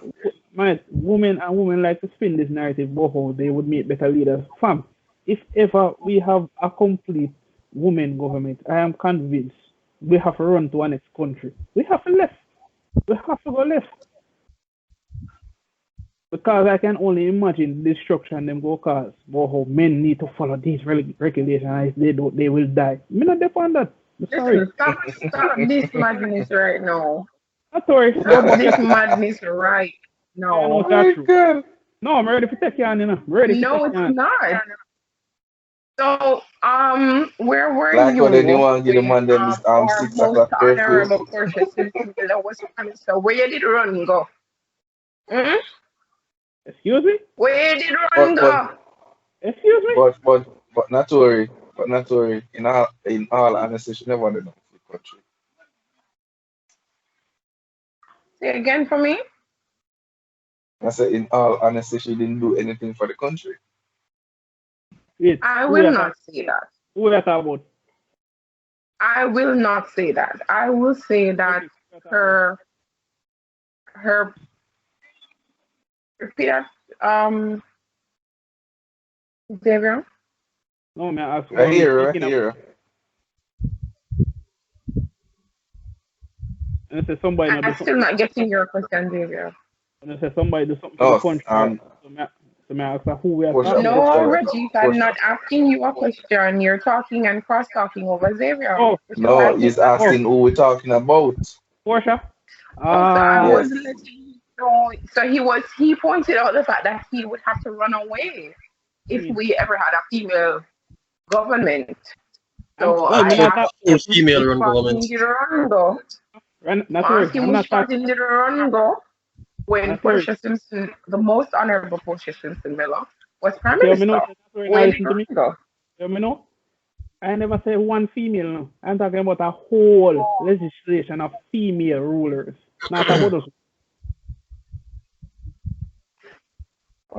my women like to spin this narrative about how they would make better leaders. Fam, if ever we have a complete women government, I am convinced we have to run to our next country. We have to left. We have to go left. Because I can only imagine the destruction them go cause about how men need to follow these regulations. If they don't, they will die. Me not defend that. I'm sorry. Listen, stop this madness right now. Not sorry. Stop this madness right I know now. that's Oh true. my God! No, I'm ready for take you on, you know. I'm ready for No, take you it's on. not. So, where were Like what you anyone give the when man them our 6 o'clock most curfew. honorable Portia Simpson was coming? So, where you did run go? Mm? Excuse me? Where did run But but go? Excuse me? but not to worry. But not to worry. In all honesty, she never did nothing for the country. Say again for me. I said in all honesty, she didn't do anything for the country. Wait, I who we will are talking, not say that. who we are talking about? I will not say that. I will say that Reggie, who we are talking about? her her repeat that Xavier. No, man, I asked who I are we hear her, I speaking about? hear her. And I said somebody not do I'm something still for the not getting your question, Xavier. and I said somebody do something for the Oh, country, right? So I ask her who we are Portia, talking about. No, Portia right now. Reggie, I'm Portia. not asking you a question. You're talking and cross talking over Xavier, Oh, which is why No, he's he's not oh, asking who we're talking about. Portia. Oh, so I was Yes. letting you know. So he pointed out the fact that he would have to run away I if mean, we ever had a female government. So well, I me Full, not asked talk, full him female which run part government. in the run go. not to I worry. asked him I'm not which part talking, in the run go when not to worry. Portia Simpson, the most honorable Portia Simpson Miller, was Prime Okay, me know, Minister. not to worry, now Where did listen to run me. go? Me know. I never say one female, no. I'm talking about a whole legislation of female rulers. Not about us.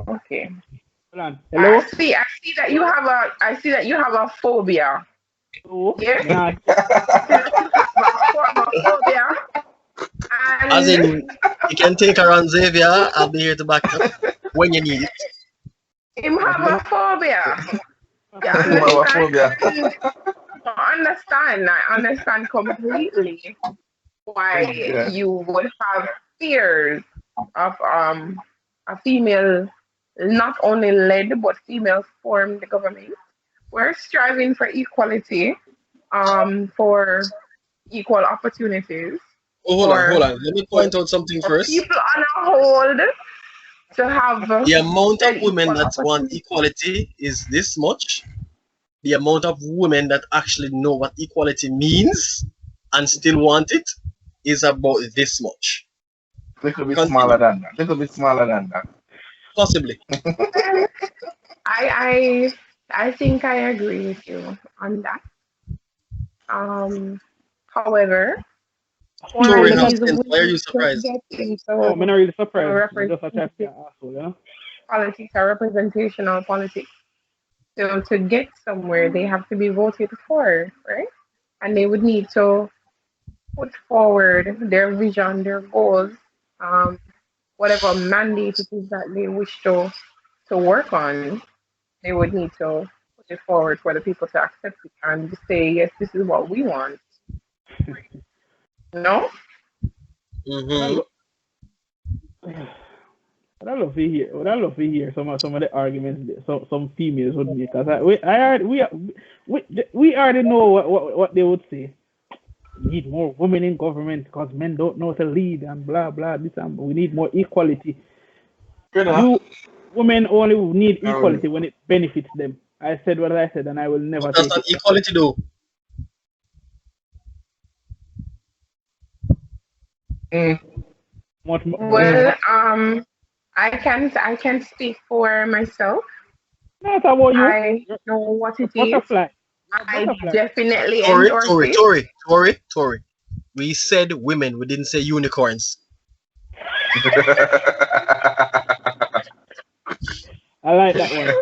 Okay. Hold on. I Hello? see. I see that you have a. I see that you have a phobia. Hello? Yes. Me not, I see that you have a form of phobia, As and in, you can take her on Xavier. I'll be here to back you up when you need it. him me have a not, phobia. You understand? Homophobia. And I understand completely why Yeah. you would have fears of a female not only led but female formed government. We're striving for equality, for equal opportunities, Oh, hold on, hold for on. Let me for, point out something for first. people on a whole to have The amount of said women equal that want opportunity. equality is this much. The amount of women that actually know what equality means and still want it is about this much. Little bit smaller Continue. than that. Little bit smaller than that. Possibly. And I think I agree with you on that. Um, however, for Tori has female, these sense. Why are you women to surprised? get no, me into not really the surprised. Me just a try to be representative an asshole, you know? politics or representational politics, so to get somewhere, they have to be voted for, right? And they would need to put forward their vision, their goals, um, whatever mandate it is that they wish to work on. They would need to put it forward for the people to accept it and say, yes, this is what we want. No? But I, Mm-hmm. lo- but I love to hear, but I love to hear some of the arguments that some females would make. Cause I already, we already know what they would say. We need more women in government because men don't know to lead and blah blah this and we need more equality. You know? You women only need Um, equality when it benefits them. I said what I said and I will But never that's take not it back. equality though. mm, Much more, mm. Well, I can speak for myself. not about you. I You're know what a it is. butterfly. You're a I butterfly. definitely Tori, endorse Tori, it. Tori, Tori, Tori. We said women. We didn't say unicorns. I like that one.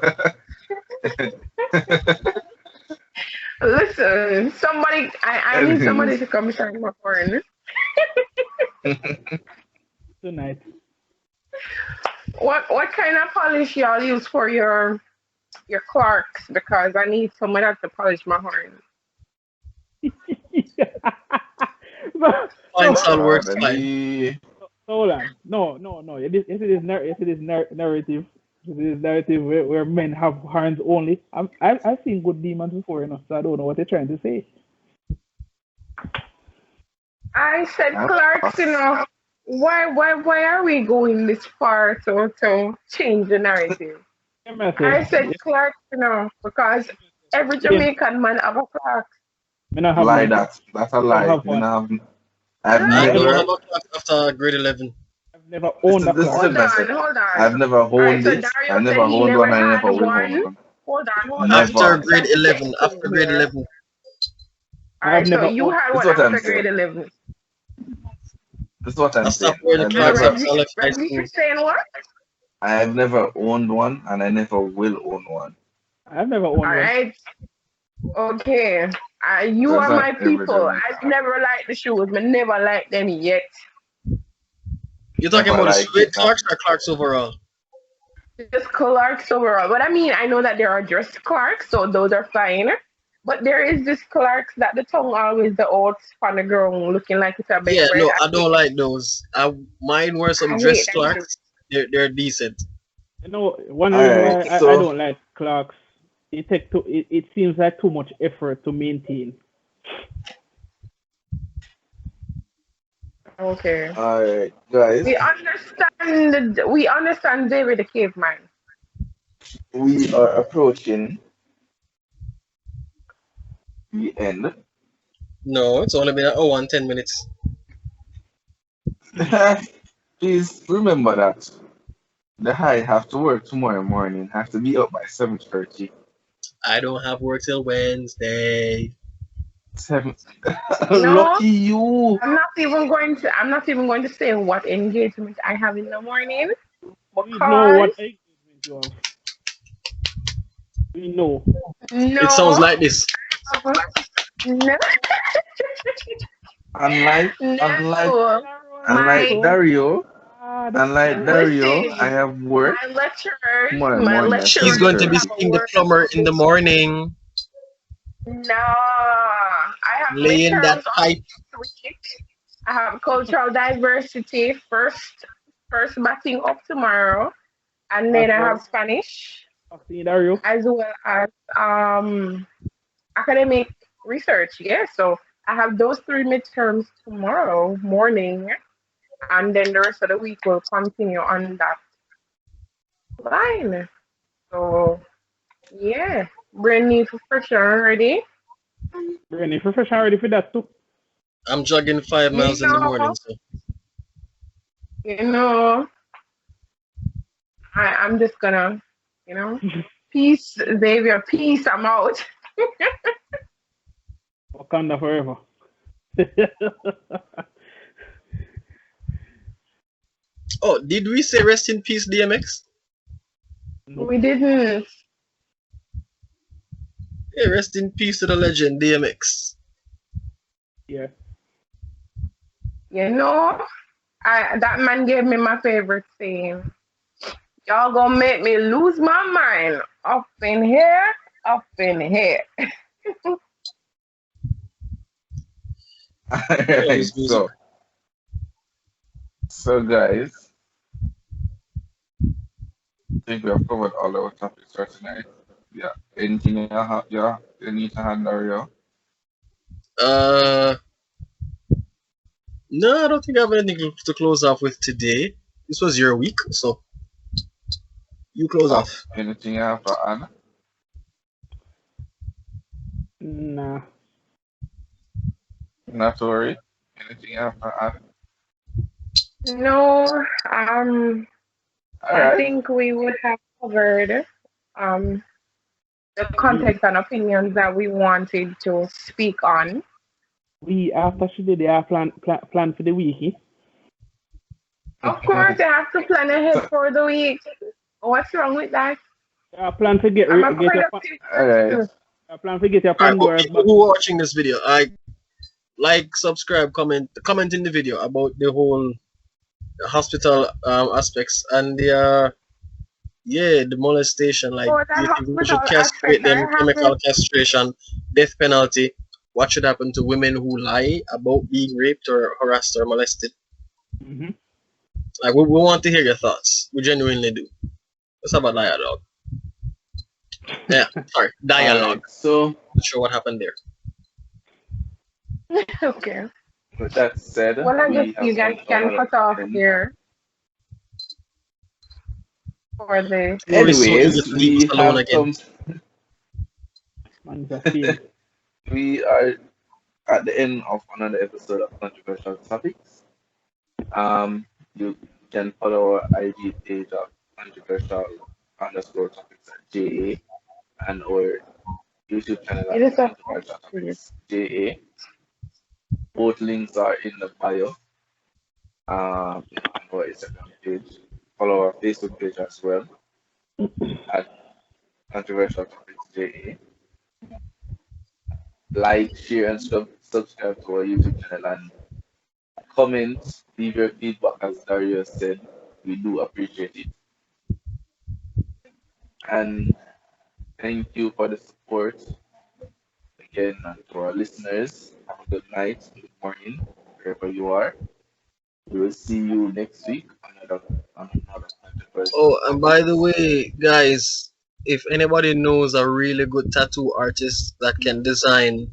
Listen, somebody, I need somebody Anyways, to come shine my horn. Tonight. What kind of polish y'all use for your Clarks? Because I need somebody to polish my horn. so, Fine, so, Sal God, works and fine. hold on. No, no, no. If it is narrative, if it is narrative where men have horns only. I've seen good demons before, so I don't know what they're trying to say. I said that's Clarks, why are we going this far to change the narrative? Let me I say, said Clarks, because Every Same. Jamaican man have a clock. Me not have Lie none. that. That's a I don't lie. have Me one. not have, All I've I I've right. never don't have never a clock after grade 11. I've never owned a this is clock. the Hold best. on, hold I've on. never All right, owned so it. I Dario never said he owned never one. I had never will own one. one. Hold on, hold on. After Never. grade Let's check 11. After in grade here. 11. All I've right, so never you owned. had This is one what I'm after saying. grade 11. This is what I I'm stopped saying. wearing the I've And clocks never, after I Reggie, left high Reggie, you're school. saying what? I have never owned one, and I never will own one. I've never All owned one. right, okay. You Because are I've my never people. done it. I've never liked the shoes, but never liked them yet. You're talking Never about the like straight it. clocks or clocks overall? Just Clarks overall. But I mean, I know that there are just Clarks, so those are fine. But there is this Clarks that the tongue always the oats on the ground looking like it's a big Yeah, bread. no, I don't like those. Mine were some I hate dress them too. clocks. They're decent. You know, one All reason right. why I So don't like clocks, it seems like too much effort to maintain. Okay. all right, guys. We understand David the caveman. We are approaching the end. No, it's only been an hour and 10 minutes. Please remember that the high have to work tomorrow morning. Have to be up by 7:30. I don't have work till Wednesday. 7. No, Lucky you. I'm not even going to say what engagement I have in the morning We know what because engagement you have. We know. It sounds no, like this. no, Unlike unlike no. unlike My Dario, God. unlike Dario, I listen, have work my lecturers, tomorrow my morning at He's lecturers going to be have 7:30. a seeing the work. plumber in the morning, No, I have laying that midterms on pipe. next week. I have cultural diversity first batting up tomorrow, and then I Pastor, have Spanish Pastor Dario. as well as academic research. Yeah, so I have those three midterms tomorrow morning, and then the rest of the week will continue on that line. So yeah, brand new profession already. Brian, if refresh already for that too. I'm jogging 5 miles You in the know, morning, so you know, I'm just gonna, peace, Xavier, peace. I'm out. Wakanda forever. oh, did we say rest in peace, DMX? Nope. We didn't, Hey, rest in peace to the legend, DMX. Yeah. you know. That man gave me my favorite saying. Y'all gonna make me lose my mind. Up in here, up in here. All I love right, his music. so guys, I think we have covered all our topics for tonight. Yeah. Anything you need to hand Dario? Uh, no, I don't think I have anything to close off with today. This was your week, so you close Oh, off. anything you have to add? Nah. Not to worry. Anything you have to add? No, All I right. think we would have covered um the We context and opinions that we wanted to speak on. we after she did the plan for the week. Of course, I have to plan ahead So, for the week. What's wrong with that? Plan to I'm a get your productive all right. person. plan to get your Alright, but Pandora's people box. who are watching this video, I like, subscribe, comment in the video about the whole hospital aspects and the molestation. Like, For do that you think we should hospital castrate aspect, I them, chemical haven't. castration, death penalty? What should happen to women who lie about being raped or harassed or molested? Mm-hmm. Like, we want to hear your thoughts. We genuinely do. Let's have a dialogue. Yeah, sorry, All dialogue. right. So, Not sure what happened there. Okay. with that said, Well, I guess we you have guys come to can another cut off end. here for the. Maurice, so eager Anyways, to leave us we alone have again. come. And it's a theme. We are at the end of another episode of Controversial Topics. You can follow our IG page of controversial underscore topics at JA and our YouTube channel It at is a Controversial serious. Topics JA. Both links are in the bio on our Instagram page. Follow our Facebook page as well at Controversial Topics JA. Like, share, and subscribe to our YouTube channel and comment, leave your feedback as Dario said. We do appreciate it. And thank you for the support again and to our listeners. Have a good night, good morning, wherever you are. We will see you next week on another controversial Oh, and by the topics. way, guys, if anybody knows a really good tattoo artist that can design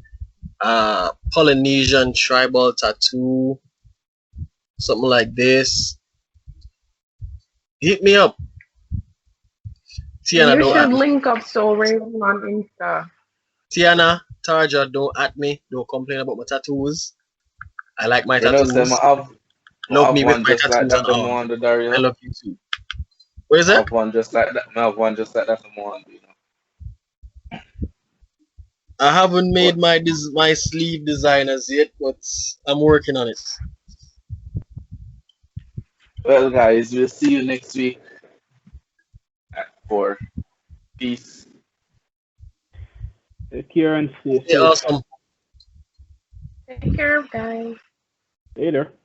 Polynesian tribal tattoo, something like this, hit me up. Tiana, You don't should at me. link up Soul Raven on Insta. Tiana, Tarja, don't at me. Don't complain about my tattoos. I like my You know, Sam, tattoos. I Love have me with one my just like tattoos that and for all. Moanda I Dario. love you too. What is I that? have one just like that. I have one just like that for Moanda, you know. I haven't made But my sleeve design as yet, but I'm working on it. well, guys, we'll see you next week at 4. Peace. Take care and stay Okay, safe. awesome. Take care, guys. Later.